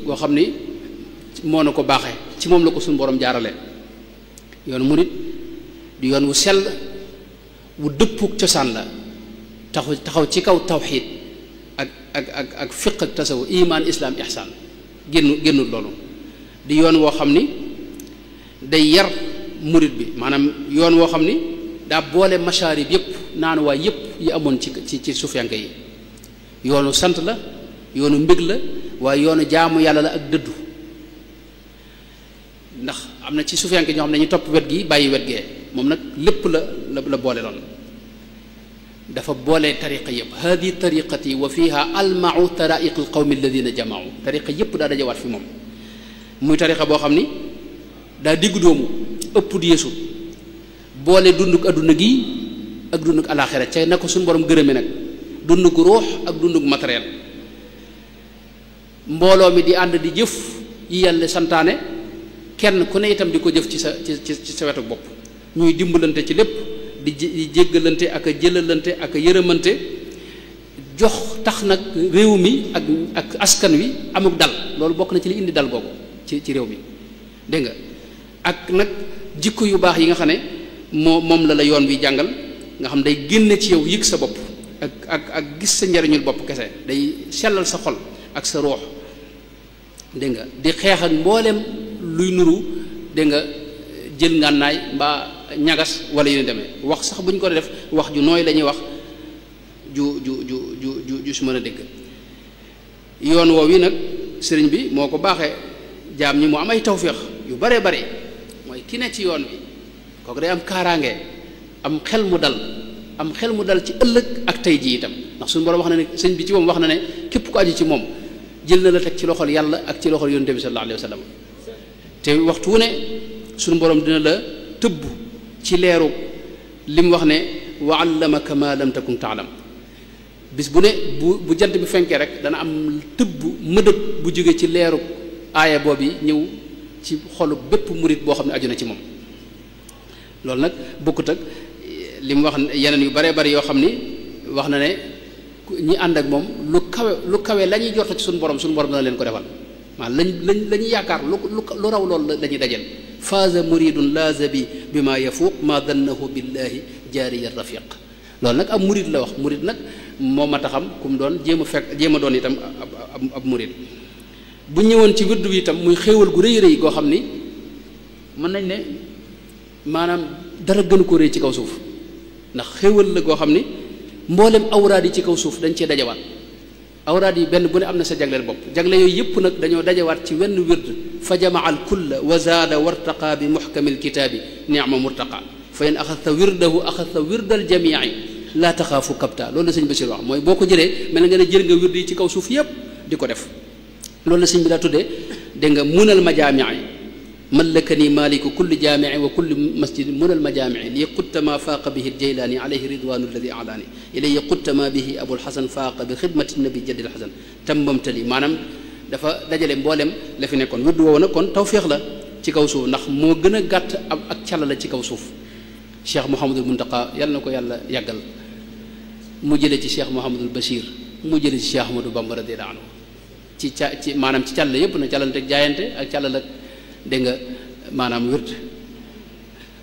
goo xam ni moo na ko baaxee ci moom la ko suñu borom jaarale yoonu murit di yoon wu sell wu dëppuk cosaan la taxaw ci kaw tawxiid ak ak fiq ak tasawu iman islam ihsan génnul loolu di yoon woo xam ni day yar murit bi maanaam yoon woo xam ni daa boole masharib yépp naanuwaay yépp yi amoon ci sufiyanke yi yoonu sant la yoonu mbég la waaye yoonu jaamu yàlla la ak dëddu ndax am na ci sufiyanke ñoo xam ne dañuy topp wet gi bàyyi wet gee moom nag lépp la boole loon dafa boole tariqa yëpp hadi tariqati wa fiha almau taraiq alqawmi alladina jamaau tariqa yëpp daa dajawaat fi moom muy tariqa boo xam ni daa diggu doomu ëpp di yeesu boole dunduk adduna gi ak dunduk alaxira ca na ko suñu borom gërëme nag dunduk ruux ak dunduk matériel mbooloo mi di ànd di jëf yi yàlla santaane kenn ku ne itam di ko jëf ci sa wetu bopp ñuy dimbalante ci lépp di jéggalante ak a jëlalante ak a yërëmante jox tax nag réew mi ak askan wi amuk dal loolu bokk na ci li indi dal googu ci réew mi dégg nga ak nag jikko yu baax yi nga xam ne moom la yoon wi jàngal nga xam day génne ci yow yëg sa bopp ak gis sa njariñul bopp kese day sellal sa xol ak sa ruux dégg nga di xeex ak mbooleem luy nuru dégg nga jël ngànnaay mbaa ñagas wala yu ne demee wax sax bu ñu ko def wax ju nooy la ñuy wax ju su mën a dégg yoon woow yi nag sëriñ bi moo ko baaxee jaam ñi mu am ay tawféex yu bare bare mooy ki ne ci yoon wi kooku day am kaaraange am xel mu dal ci ëllëg ak tey ji itam ndax suñu borom wax na ne sëñ bi ci moom wax na ne képp ko aju ci moom jël na la teg ci loxol yàlla ak ci loxol yonent bi sallallahu alayhi wa sallam te waxtu wu ne suñu borom dina la tëbb ci leeru li mu wax ne wa allamaka ma lam takun taalam bis bu ne bu jant bi fenkee rek dana am tëbb mëdëb bu jóge ci leeru aaya boobu ñëw ci xolu bépp murit boo xam ne aju na ci moom loolu nag bokkut ak li mu wax yeneen yu bare bari yoo xam ni wax na ne ñi ànd ak moom lu kawe la ñuy jorta ci suñu borom dana leen ko defal maanaam la ñuy yaakaar lu raw loolu la ñuy dajel faaza muridun laaza bi ma yafuuq ma dannahu billahi jaariya rafiq loolu nag ab murid la wax murid nag moo ma taxam ku mu doon jéem a doon itam ab murid bu ñëwoon ci wirdu bi itam muy xéewal gu rëy rëy goo xam ni mën nañ ne maanaam dara gënu ko rëy ci kaw suuf ndax xéewal la goo xam ni mboolem awraad yi ci kaw suuf dañ cee dajawaat awraad yi benn bu ne am na sa jagleel bopp jagle yooyu yëpp nag dañoo dajawaat ci wenn wird fa jamaa al kulla wa zaada wartaqa bi muxkami lkitaabi nicma murtaqa fa in axadta wirdahu axadta wirdal jamii laa taxaafu kapta loolu la sëñ Basiir wax mooy boo ko jëlee mel na nga ne jël nga wird yi ci kaw suuf yëpp di ko def loolu la sëñ bi daa tuddee dégg nga munal majaamii mallakani maliku kulli jaamii wa kulli masjid munal majaamii li qutta ma faaqa bihi aljeylaani alayhi ridwanu alladi alaani ilay qutta ma bihi abulxasan faaqa bi xidmati nabi jaddi alxasan tambamtali maanaam dafa dajale mboolem la fi nekkoon wirdu woowu nag kon tawféex la ci kaw suuf ndax moo gën a gàtt ak càlla la ci kaw suuf cheikh Mouhamadul Muntaqa yàlla na ko yàlla yàggal mu jële ci cheikh Mouhamadul Bachir mu jële ci cheikh Ahmadou Bamba radiyallahu anhu ci maanaam ci càll yépp na càllante ak jaayante ak càllal ak dégg nga maanaam wird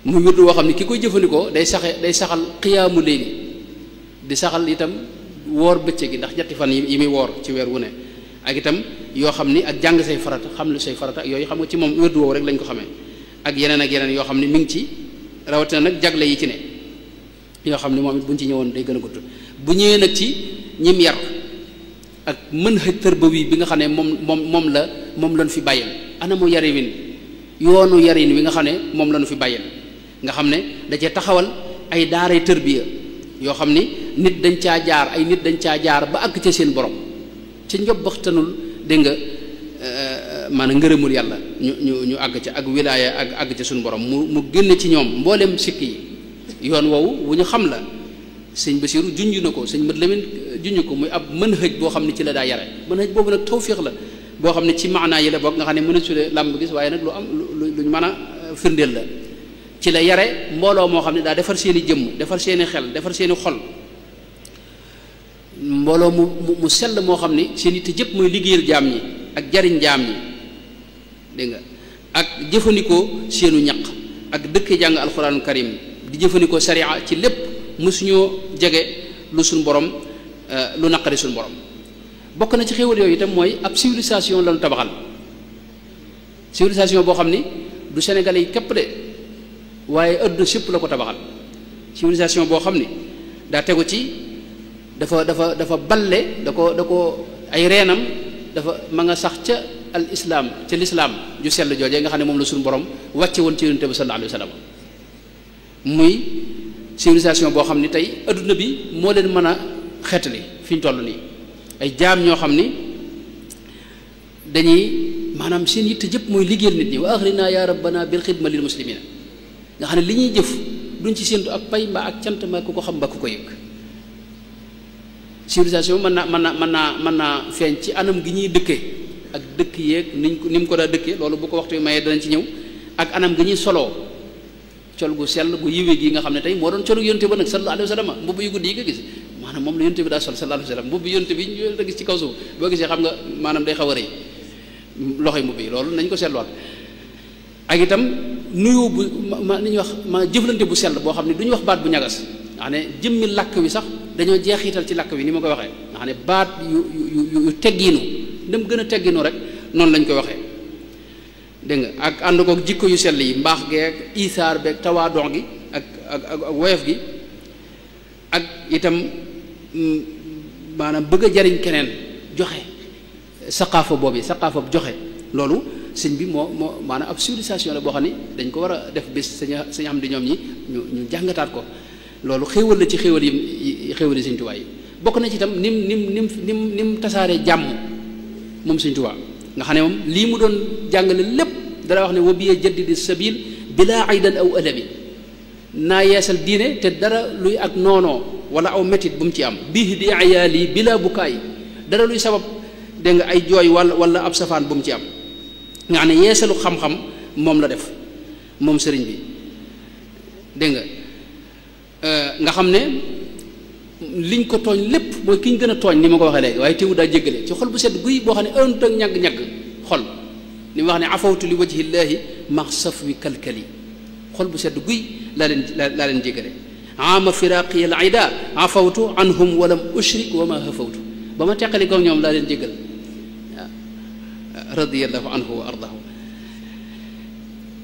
mu wird woo xam ne ki koy jëfandikoo day saxal xiyaamu layli di saxal itam woor bëccëg gi ndax ñetti fan yi muy woor ci weer wu ne ak itam yoo xam ni ak jàng say farata xam lu say farata ak yooyu xam nga ci moom wird woowu rek lañ ko xamee ak yeneen yoo xam ne mi ngi ci rawatina nag jagle yi ci ne yoo xam ne moom it buñ ci ñëwoon day gën a gudd bu ñëwee nag ci ñim yar ak mën xëj tërbawi bi nga xam ne moom lañ fi bàyyil anamu yarin yoonu yarin wi nga xam ne moom lañu fi bàyyil nga xam ne da cee taxawal ay daaray tërbiya yoo xam ni nit dañ caa jaar ba àgg ca seen borom ca njobbaxtanul dégg nga maanaam ngërëmul yàlla ñu àgg ca ak wilaaya ak àgg ca suñu borom mu génn ci ñoom mboolem sikk yi yoon woowu wu ñu xam la sëñ Basiiru junj na ko sëñ Mat Lamin junj ko muy ab mën hëj boo xam ne ci la daa yare mën hëj boobu nag tawfiix la boo xam ne ci maanaa yi la bokk nga xam ne mën a sudee làmb gis waaye nag luñ mën a firndeel la ci la yare mbooloo moo xam ne daa defar seeni jëmm defar seeni xel defar seeni xol mbooloo mu sell moo xam ne seen itte jëpp mooy liggéeyal jaam ñi ak jariñ jaam ñi dégg nga ak jëfandikoo seenu ñaq ak dëkk jàng alxuraanul karim di jëfandikoo sariya ci lépp mësuñoo jege lu suñ borom lu naqari suñ borom bokk na ci xéewal yooyu itam mooy ab civilisation lañu tabaxal civilisation boo xam ni du Sénégalais yi képp de waaye adduna sépp la ko tabaxal civilisation boo xam ni daa tegu ci dafa balle da ko ay reenam dafa ma nga sax ca al islam ca lislaam ju sell joojee nga xam ne moom la suñu borom wàcce woon ci yonent bi sallallahu alayhi wa sallam muy civilisation boo xam ni tey adduna bi moo leen mën a xeetali fi ñu toll nii ay jaam ñoo xam ni dañuy maanaam seen yitte jëpp mooy liggéeyal nit ñi wa axrina ya rabbana bil xidma lil muslimina nga xam ne li ñuy jëf duñ ci séentu ak pay mbaa ak cant mbaa ku ko xam mbaa ku ko yëg civilisation mën naa feeñ ci anam gi ñuy dëkkee ak dëkk yeeg ni mu ko daa dëkkee loolu bu ko waxtu bi mayee danañ ci ñëw ak anam gi ñuy soloo col gu sell gu yiwee gi nga xam ne tey moo doon colu yonte ba nag sallallahu alayhi wa sallam mbubb yu guddi yi nga gis maanaam moom la yonte bi daa sol sallallahu alayhi wa sallam mbubb yonte bi ñu la gis ci kaw suuf boo gisee xam nga maanaam day xaw a rëy loxoy mbubb yi loolu nañ ko seetluwaat ak itam nuyu bu ni ñuy wax ma jëflante bu sell boo xam ne du ñu wax baat bu ñagas nga xam ne jëmmi làkk wi sax dañoo jeexital ci làkk wi ni ma koy waxee nga xam ne baat yu teggiinu dem gën a tegginu rek noonu lañ koy waxee dégg nga ak ànd kook jikko yu sell yi mbaax geeg isaar beeg tawaadon gi ak woyof gi ak itam maanaam bëgg a jariñ keneen joxe saqaafa boobu saqaafa joxe loolu sëñ bi moo maanaam ab civilisation la boo xam ne dañ ko war a def bis sañ am di ñoom ñi ñu jàngataat ko loolu xéewal la ci xéewal yi sëñ Tuubaa yi bokk na ci itam nim tasaaree jàmm moom sëñ Tuubaa nga xam ne moom lii mu doon jàngale lépp dara wax ne wa biya jaddidi sabil bila aydan aw alami naa yeesal diine te dara luy ak noonoo wala aw métit bu mu ci am bii di ayaali bila bukaay dara luy sabab dégg nga ay jooy wala ab safaan bu mu ci am nga xam ne yeesalu xam-xam moom la def moom sëriñ bi dégg nga xam ne liñ ko tooñ lépp mooy ki ñu gën a tooñ ni ma ko waxee léegi waaye teewu daa jéggale ci xol bu sedd guy boo xam ne ënt ak ñagg-ñagg xol ni ma wax ne afawtu li wajhillaahi ma saf wi kalkali xol bu sedd guy laa leen jéggale ama firaqi al ida afawtu anhum walam ushrik wa ma hafawtu ba ma teqali ko ñoom laa leen jéggal radiyallahu anhu wa ardahu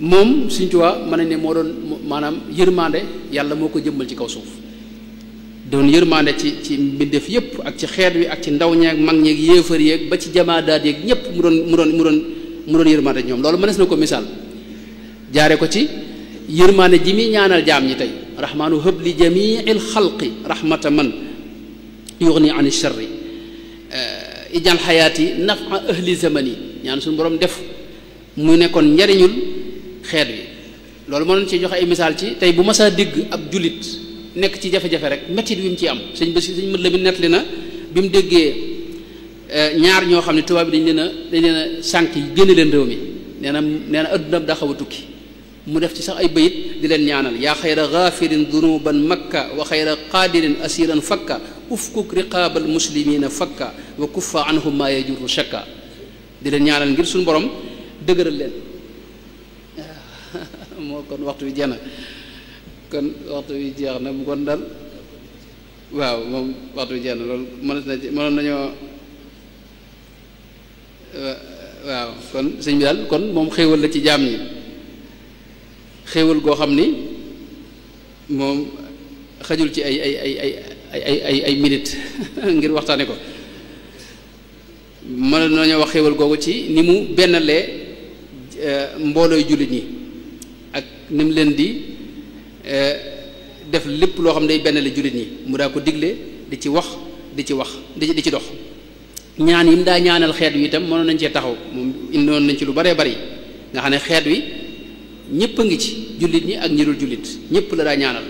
moom Sëñ Tuubaa mën nañ ne moo doon maanaam yërmande yàlla moo ko jëmmal ci kaw suuf doon yërmande ci mbindeef yépp ak ci xeet wi ak ci ndaw ñeeg mag ñeeg yéefar yeeg ba ci jamaadaat yeeg ñépp mu doon yërmande ñoom loolu mënees na ko misaal jaare ko ci yërmande ji muy ñaanal jaam ñi tey rahmaanu hëb li jamiil xalqi rahmata man yughni an sharri ijal xayaati nafa ahli zamani ñaan suñu borom def mu nekkoon njariñul xeet wi loolu mënoon ci joxe ay misaal ci tey bu masaa dégg ab jullit nekk ci jafe-jafe rek mettit wi mu ci am sëñ mët la mi nettali na bi mu déggee ñaar ñoo xam ne tubaab bi dañ leen a sànq yi génne leen réew mi nee na adduna daa xaw a tukki mu def ci sax ay bayit di leen ñaanal yaa xayra gaafirin dunuban makka wa xayra qaadirin asiran fakka ufkuk riqaabal muslimina fakka wa kuffa anhum ma yajurru shakka di leen ñaanal ngir suñu borom dëgëral leen moo kon waxtu wi jeex na kon waxtu wi jeex na bu kon dal waaw moom waxtu wi jeex na loolu mënoon nañoo waaw kon sëñ bi daal kon moom xéewal la ci jaam ñi xéewal goo xam ni moom xajul ci ay minute ngir waxtaane ko mën nañoo wax xéewal googu ci ni mu bennalee mboolooy jullit ñi ak ni mu leen di def lépp loo xam ne day bennale jullit ñi mu daa ko digle di ci wax di ci dox ñaan yi mu daa ñaanal xeet wi itam mënoon nañ cee taxaw moom indoon nañ ci lu baree bari nga xam ne xeet wi ñëpp a ngi ci jullit ñi ak ñi dul jullit ñëpp la daa ñaanal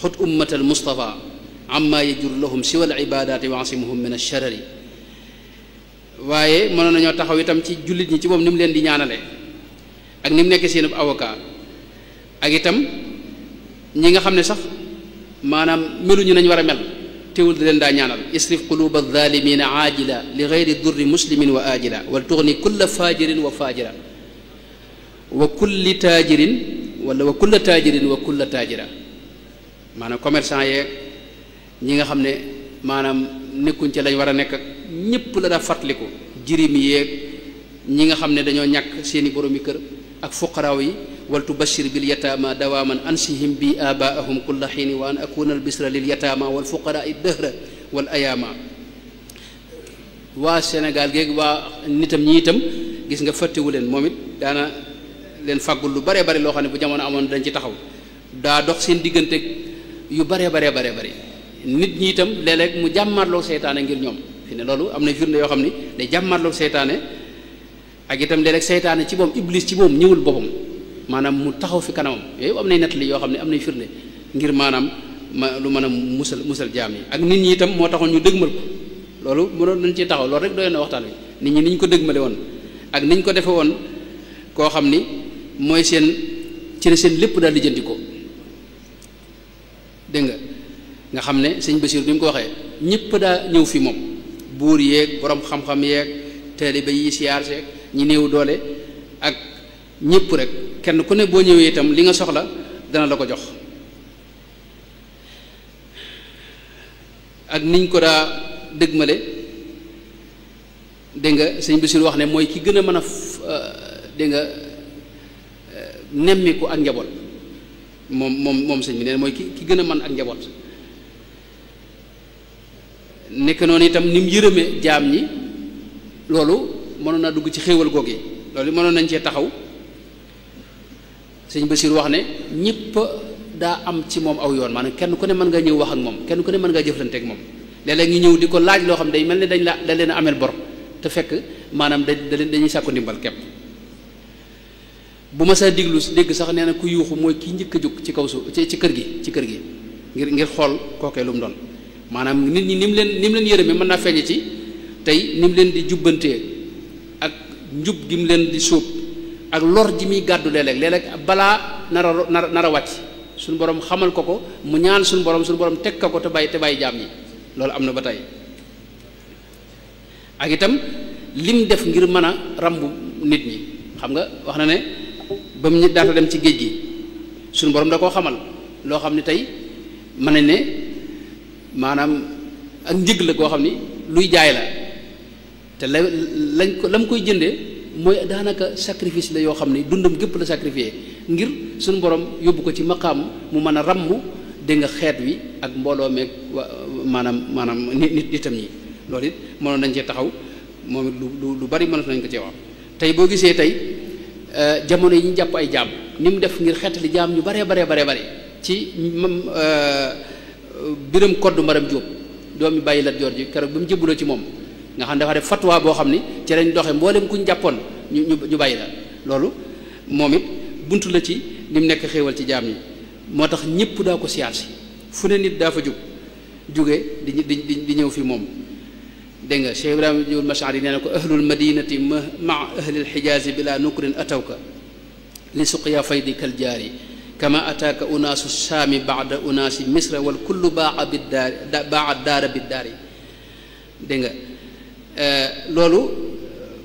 xut ummatal mustafa amma yajur lahum siwal ibadaati wa asimuhum min alsharari waaye mënoon nañoo taxaw itam ci jullit ñi ci moom ni mu leen di ñaanale ak ni mu nekk seen avocat ak itam ñi nga xam ne sax maanaam meluñu nañ war a mel teewul di leen daa ñaanal isrif quluba alzalimina aajila li gayri durri muslimin wa aajila wal tughni kulla fajirin wa fajira wa kulli taajirin wala wa kulla taajirin wa kulla taajira maanaam commerçant yeeg ñi nga xam ne maanaam nekkuñ ci lañ war a nekk ak ñëpp la daa fàttaliku jirim yeeg ñi nga xam ne dañoo ñàkk seeni boromi kër ak fuqaraaw yi wal tubashir bil yataama dawaaman ansihim bi abaahum kulla xiini wa an akuna al bisra lil yataama wal fuqaraa dëhra wal ayaama waa Sénégal géeg waa nitam ñi itam gis nga fàttewu leen moom it daana leen fàggul lu bare bare loo xam ne bu jamono amoon dañ ci taxaw daa dox seen diggante yu bare nit ñi itam léeg-léeg mu jàmmaarloog seytaane ngir ñoom fi ne loolu am na firnde yoo xam ni day jàmmaarloog seytaane ak itam léeg-léeg seytaane ci moom iblis ci moom ñëwul boppam maanaam mu taxaw fi kanamam yooyu am nay nettali yoo xam ne am nay firnde ngir maanaam lu mën a musal jaam yi ak nit ñi itam moo taxoon ñu dëgmal ko loolu mënoon nañ ci taxaw loolu rek doy na waxtaan wi nit ñi ni ñu ko dëgmale woon ak ni ñu ko defe woon koo xam ni mooy seen ci la seen lépp daal lijjanti ko dégg nga xam ne sëñ Basiir ni mu ko waxee ñëpp daa ñëw fi moom buur yeeg borom xam-xam yeeg taalibe yi siyaar seeg ñi néew doole ak ñëpp rek kenn ku ne boo ñëwee itam li nga soxla dana la ko jox ak niñ ko daa dëgmale dégg nga sëñ Basiir wax ne mooy ki gën a mën a dégg nga nemmiku ak njaboot moom sëñ bi nee mooy ki gën a mën ak njaboot nekk noonu itam ni mu yërëme jaam ñi loolu mënoon naa dugg ci xéewal goog yi loolu mënoon nañ cee taxaw sëñ Basiir wax ne ñëpp daa am ci moom aw yoon maanaam kenn ku ne mën nga ñëw wax ak moom kenn ku ne mën ngaa jëflante ak moom léeg-léeg ñu ñëw di ko laaj loo xam ne day mel ne da leen a ameel bor te fekk maanaam dañuy sàkku ndimbal képp bu ma saa dégg sax nee na ku yuuxu mooy ki njëkk a jóg ci kaw suuf ci kër gi ngir xool kookee lu mu doon maanaam nit ñi ni mu leen yërëme mën naa feeñe ci tey ni mu leen di jubbantee ak njub gi mu leen di sóob ak lor ji muy gàddu léeg-léeg balaa nar a wàcc suñu borom xamal ko mu ñaan suñu borom teg ko te bàyyi jaam ñi loolu am na ba tey ak itam lim def ngir mën a rambu nit ñi xam nga wax na ne ba mu daata dem ci géej gi suñu borom da koo xamal loo xam ne tey mën nañ ne maanaam ak njëg la koo xam ni luy jaay la te la mu koy jëndee mooy daanaka sacrifice la yoo xam ne dundam gépp la sacrifié ngir suñu borom yóbbu ko ci maqaam mu mën a ràmm dégg nga xeet wi ak mbooloo meeg maanaam nit itam ñi loolu it mënoon nañ cee taxaw moom it lu bari mënatu nañ ko cee wax tey boo gisee tey jamono yi ñu jàpp ay jaam ni mu def ngir xeetali jaam ñu bare ci biram koddu maram Jóob doomi bàyyi Lat Joor ji keroog ba mu jëbbuloo ci moom nga xam ne dafa def fatwa boo xam ni ci lañ doxe mboolem kuñ jàppoon ñu bàyyi la loolu moom it buntu la ci ni mu nekk xéewal ci jaam ñi moo tax ñëpp daa ko siyaar si fu ne nit daa fa jóge di ñëw fi moom dégg nga Cheikh Ibrahima Jóob Mashari nee na ko ahlul madinati ma ahlil xijaazi bila nukrin atawka li suqya faydi kal jaari kama ataaka unaasu saami baada unaasi misra wal kullu baa daara biddaari dégg nga loolu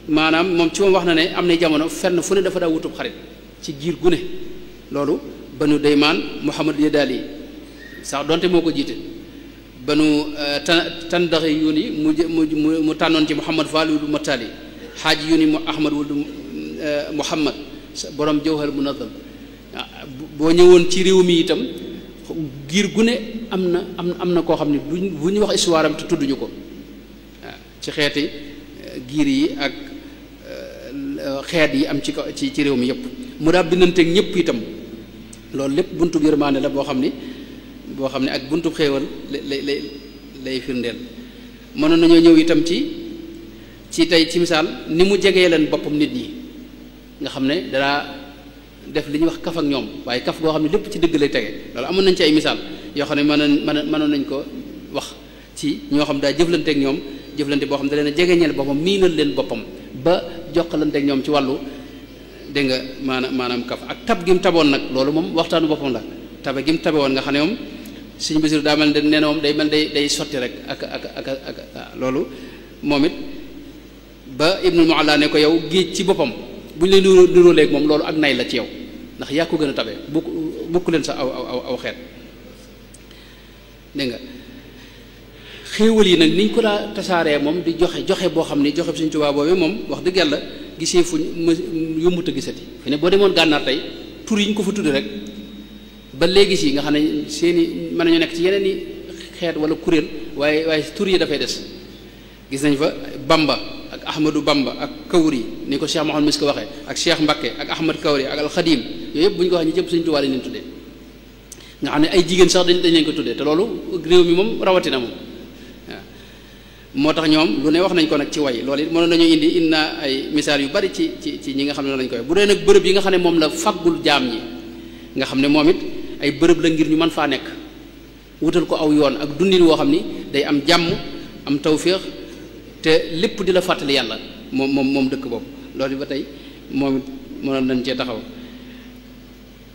maanaam moom ci moom wax na ne am na jamono fenn fu ne dafa daa wutub xarit ci giir gu ne loolu banu daymaan Muhammad Yadaali sax donte moo ko jiite banu tandaxi yuni mu tànnoon ci Muhammad Faalul Mataali xaaji yuni mu Ahmad wuldu Muhammad borom Jawhar Munazam boo ñëwoon ci réew mi itam giir gu ne am na koo xam ne bu ñu wax histoire am te tudduñu ko waaw ci xeeti giir yi ak xeet yi am ci réew mi yëpp mu daa bindanteeg ñëpp itam loolu lépp buntu yërmaande la boo xam ne ak buntu xéewal lay firndeel mënoon nañoo ñëw itam ci tey ci misaal ni mu jegee leen boppam nit ñi nga xam ne danaa def li ñuy wax kaf ak ñoom waaye kaf goo xam ne lépp ci dëgg lay tege loolu amoon nañ ci ay misaal yoo xam ne mënoon nañ ko wax ci ñoo xam daa jëflanteeg ñoom jëflante boo xam ne da leen a jegeñeel boppam miinal leen boppam ba jokkalanteeg ñoom ci wàllu dégg nga maanaam kaf ak tab gi mu taboon nag loolu moom waxtaanu boppam la tabe gi mu tabe woon nga xam ne moom Sëñ Basiru daa mel ne nee na moom day sotti rek ak loolu moom it ba Ibnul Mualla ne ko yow géej ci boppam bu ñu lay niróoleeg moom loolu ak nay la ci yow ndax yaa ko gën a tabe bokk leen sa aw xeet dégg nga xéewal yi nag niñ ko daa tasaaree moom di joxe boo xam ni joxe Sëñ Tuubaa boobee moom wax dëgg yàlla gisee fuñ yombut a gisati fi ne boo demoon gànnaar tey tur yi ñu ko fa tudde rek ba léegi si nga xam ne seeni mën nañu nekk ci yeneen i xeet wala kuréel waaye tur yi dafay des gis nañ fa Bamba ak Ahmadou Bamba ak Kawri ni ko Cheikh Mouhamed Misk waxee ak Cheikh Mbacké ak Ahmad Kawri ak Al Khadim yooyu yëpp bu ñu ko wax ñu jëpp Sëñ Tuubaa lañ leen tuddee nga xam ne ay jigéen sax dañ leen ko tuddee te loolu réew mi moom rawatina moom waaw moo tax ñoom lu ne wax nañ ko nag ci way loolu it mënoon nañu indi na ay misaal yu bari ci ñi nga xam ne noonu lañ koy bu dee nag bërëb yi nga xam ne moom la faggul jaam ñi nga xam ne moom it ay bërëb la ngir ñu mën faa nekk wutal ko aw yoon ak dundin woo xam ni day am jàmm am tawféex te lépp di la fàttali yàlla moom dëkk boobu loolu ba tey moom it mënoon nañ cee taxaw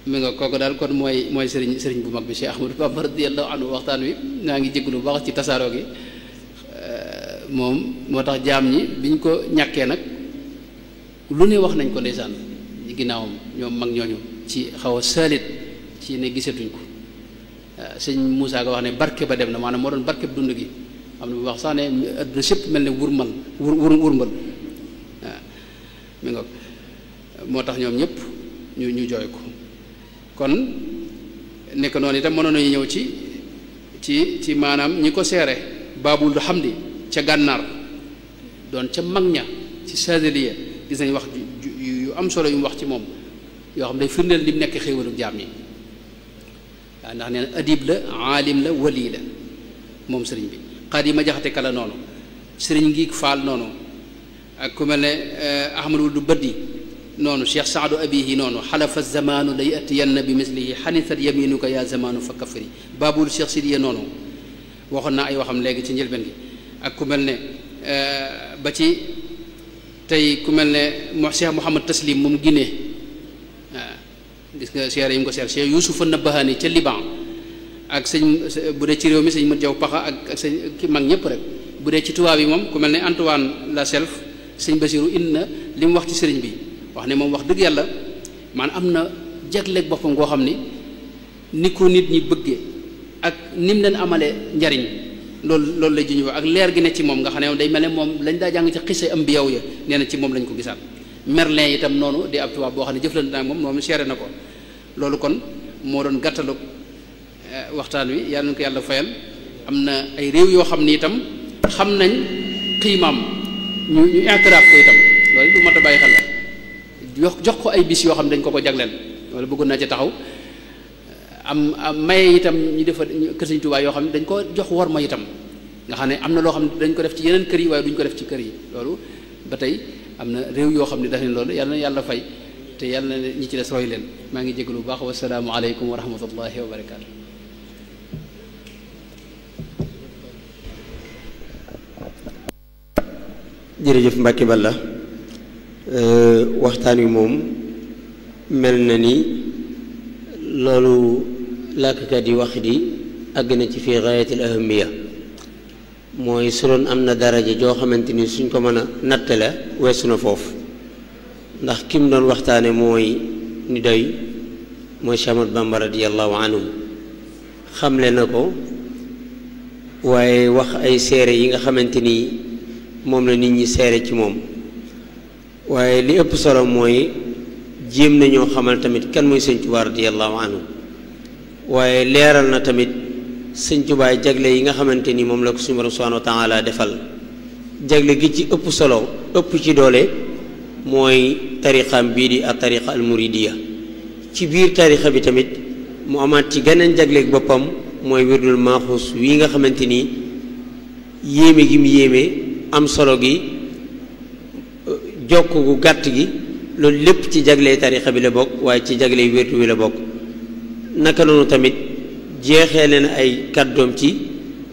mi nga kooku daal kon mooy sëriñ bu mag bi Cheikh Ahmadou Bamba radiyallahu anhu waxtaan wi naa ngi jégalu bu baax ci tasaaroo gi moom moo tax jaam ñi biñ ko ñàkkee nag lu ne wax nañ ko ndeysaan ginnaawam ñoom mag ñooñu ci xaw a saalit ci ne gisatuñ ko sëñ Moussa nga wax ne barke ba dem na maanaam moo doon barke bu dund gi am na bu wax sax ne adduna sépp mel ne wurmbal waaw mi nga moo tax ñoom ñëpp ñu jooy ko kon nekk noonu itam mënoon nañu ñëw ci maanaam ñi ko seere Baabul Hamdi ca gànnaar doon ca mag ña ci Saadiliya gis nañ wax yu am solo yu mu wax ci moom yoo xam day firndeel li mu nekk xéewalu jaam ñi waaw ndax nee na adib la aalim la wali la moom sëriñ bi Xaadima Jaxate Kala noonu sëriñ ngi Faal noonu ak ku mel ne Ahmadul du Baddi noonu Cheikh Saadu Abihi noonu xalafa zamanu la yatiyanna bi mislihi xanisat yaminuka ya zamanu fa kafiri Babul Cheikh Sidiya noonu waxoon naa ay waxam léegi ci njëlbeen gi ak ku mel ne ba ci tey ku mel ne Cheikh Mouhamad Taslim moom Guinée waaw gis nga seere yi mu ko seer Cheikh Youssouf Nabahani ca Liban ak sëñ bu dee ci réew mi sëñ Mat Jaw Paxa ak sëñ ki mag ñëpp rek bu dee ci tubaab yi moom ku mel ne Antoine Laself sëñ Basiru indi na li mu wax ci sëriñ bi wax ne moom wax dëgg yàlla maanaam am na jagleeg boppam goo xam ni ko nit ñi bëggee ak ni mu leen amalee njariñ loolu lay juñu ak leer gi ne ci moom nga xam ne day mel ne moom lañ daa jàng ci xisa ambiyaw ya nee na ci moom lañ ko gisaat Merlin itam noonu di ab tubaab boo xam ne jëflante naa moom moom seere na ko loolu kon moo doon gàttalu waxtaan wi yàlla na ko yàlla fayal am na ay réew yoo xam ni itam xam nañ xiimaam ñu intiraaf ko itam loolu du mat a bàyyi xel la jox ko ay bis yoo xam ne dañ ko jagleel loolu bëggoon naa ci taxaw am maye itam ñu defar kër Sëñ Tuubaa yoo xam ne dañ ko jox war ma itam nga xam ne am na loo xam ne dañ ko def ci yeneen kër yi waaye duñ ko def ci kër yi loolu ba tey am na réew yoo xam ne daf ne loolu yàlla na yàlla fay te yàlla na ñi ci des roy leen maa ngi jégalu bu baax wasalaamu aleykum wa rahmatullahi wa barakaatu. jërëjëf Mbàkke Balla waxtaan wi moom mel na ni loolu làkkat yi wax di àgg na ci fii gaayatil ahamiya mooy su doon am na daraja joo xamante ni suñ ko mën a nattale weesu na foofu ndax ki mu doon waxtaane mooy ni doy mooy Cheikh Ahmadou Bamba radiyallahu anhu xamle na ko waaye wax ay seere yi nga xamante ni moom la nit ñi seere ci moom waaye li ëpp solo mooy jéem nañoo xamal tamit kan mooy Sëñ Tuubaa radiyallahu anhu waaye leeral na tamit Sëñ Tuubaa jagle yi nga xamante ni moom la ko suñu borom subhaanahu wa taala defal jagle gi ci ëpp solo ëpp ci doole mooy tariqaam bii di ak tariqa al muridiya ci biir tariqa bi tamit mu amaat ci geneen jagleeg boppam mooy wirdul maaxuus wii nga xamante ni yéeme gi mu yéeme am solo gi jokk gu gàtt gi loolu lépp ci jagley tariqa bi la bokk waaye ci jagley wirdu wi la bokk naka noonu tamit jeexee leen ay kàddoom ci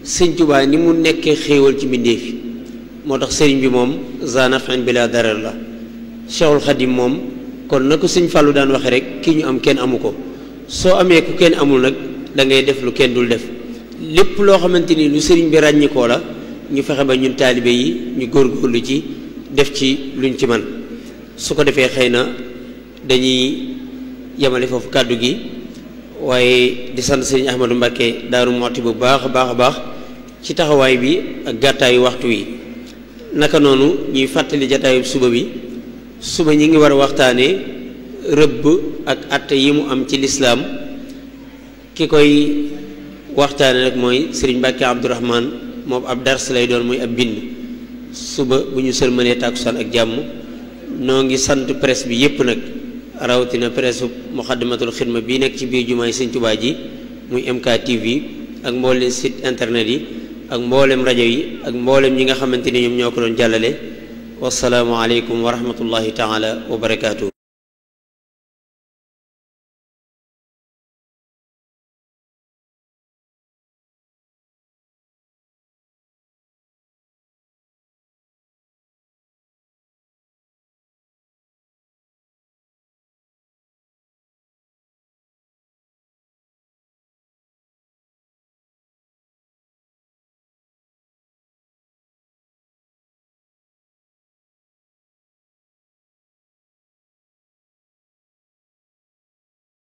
Sëñ Tuubaa ni mu nekkee xéewal ci mbindéef yi moo tax sëriñ bi moom zanafin bila darar la Cheikhul Xadim moom kon na ko Sëñ Fàllu daan waxe rek kii ñu am kenn amu ko soo amee ku kenn amul nag da ngay def lu kenn dul def lépp loo xamante ni lu sëriñ bi ràññikoo la ñu fexe ba ñun taalibe yi ñu góorgóorlu ci def ci luñ ci man su ko defee xëy na dañuy yemale foofu kàddu gi waaye di sant sëriñ Ahmadou Mbacké Daaru Muxti bu baax a baax a baax ci taxawaay bi ak gàttaayu waxtu wi. naka noonu ñuy fàttali jataayu suba bi suba ñi ngi war a waxtaanee rëbb ak atte yi mu am ci lislaam ki koy waxtaane rek mooy sëriñ Mbàkke Abdourahman moom ab dars lay doon muy ab bind suba bu ñu sëlmalee tàkkusaan ak jàmm. noo ngi sant presse bi yépp nag rawatina presse Muxaddamatul Xidma bii nekk ci biir jumaay Sëñ Tuubaa ji muy MK TV ak mboolem site internet yi ak mboolem rajo yi ak mboolem ñi nga xamante ni ñoom ñoo ko doon jàllale wasalaamu aleykum wa rahmatullahi taala wa barakaatu.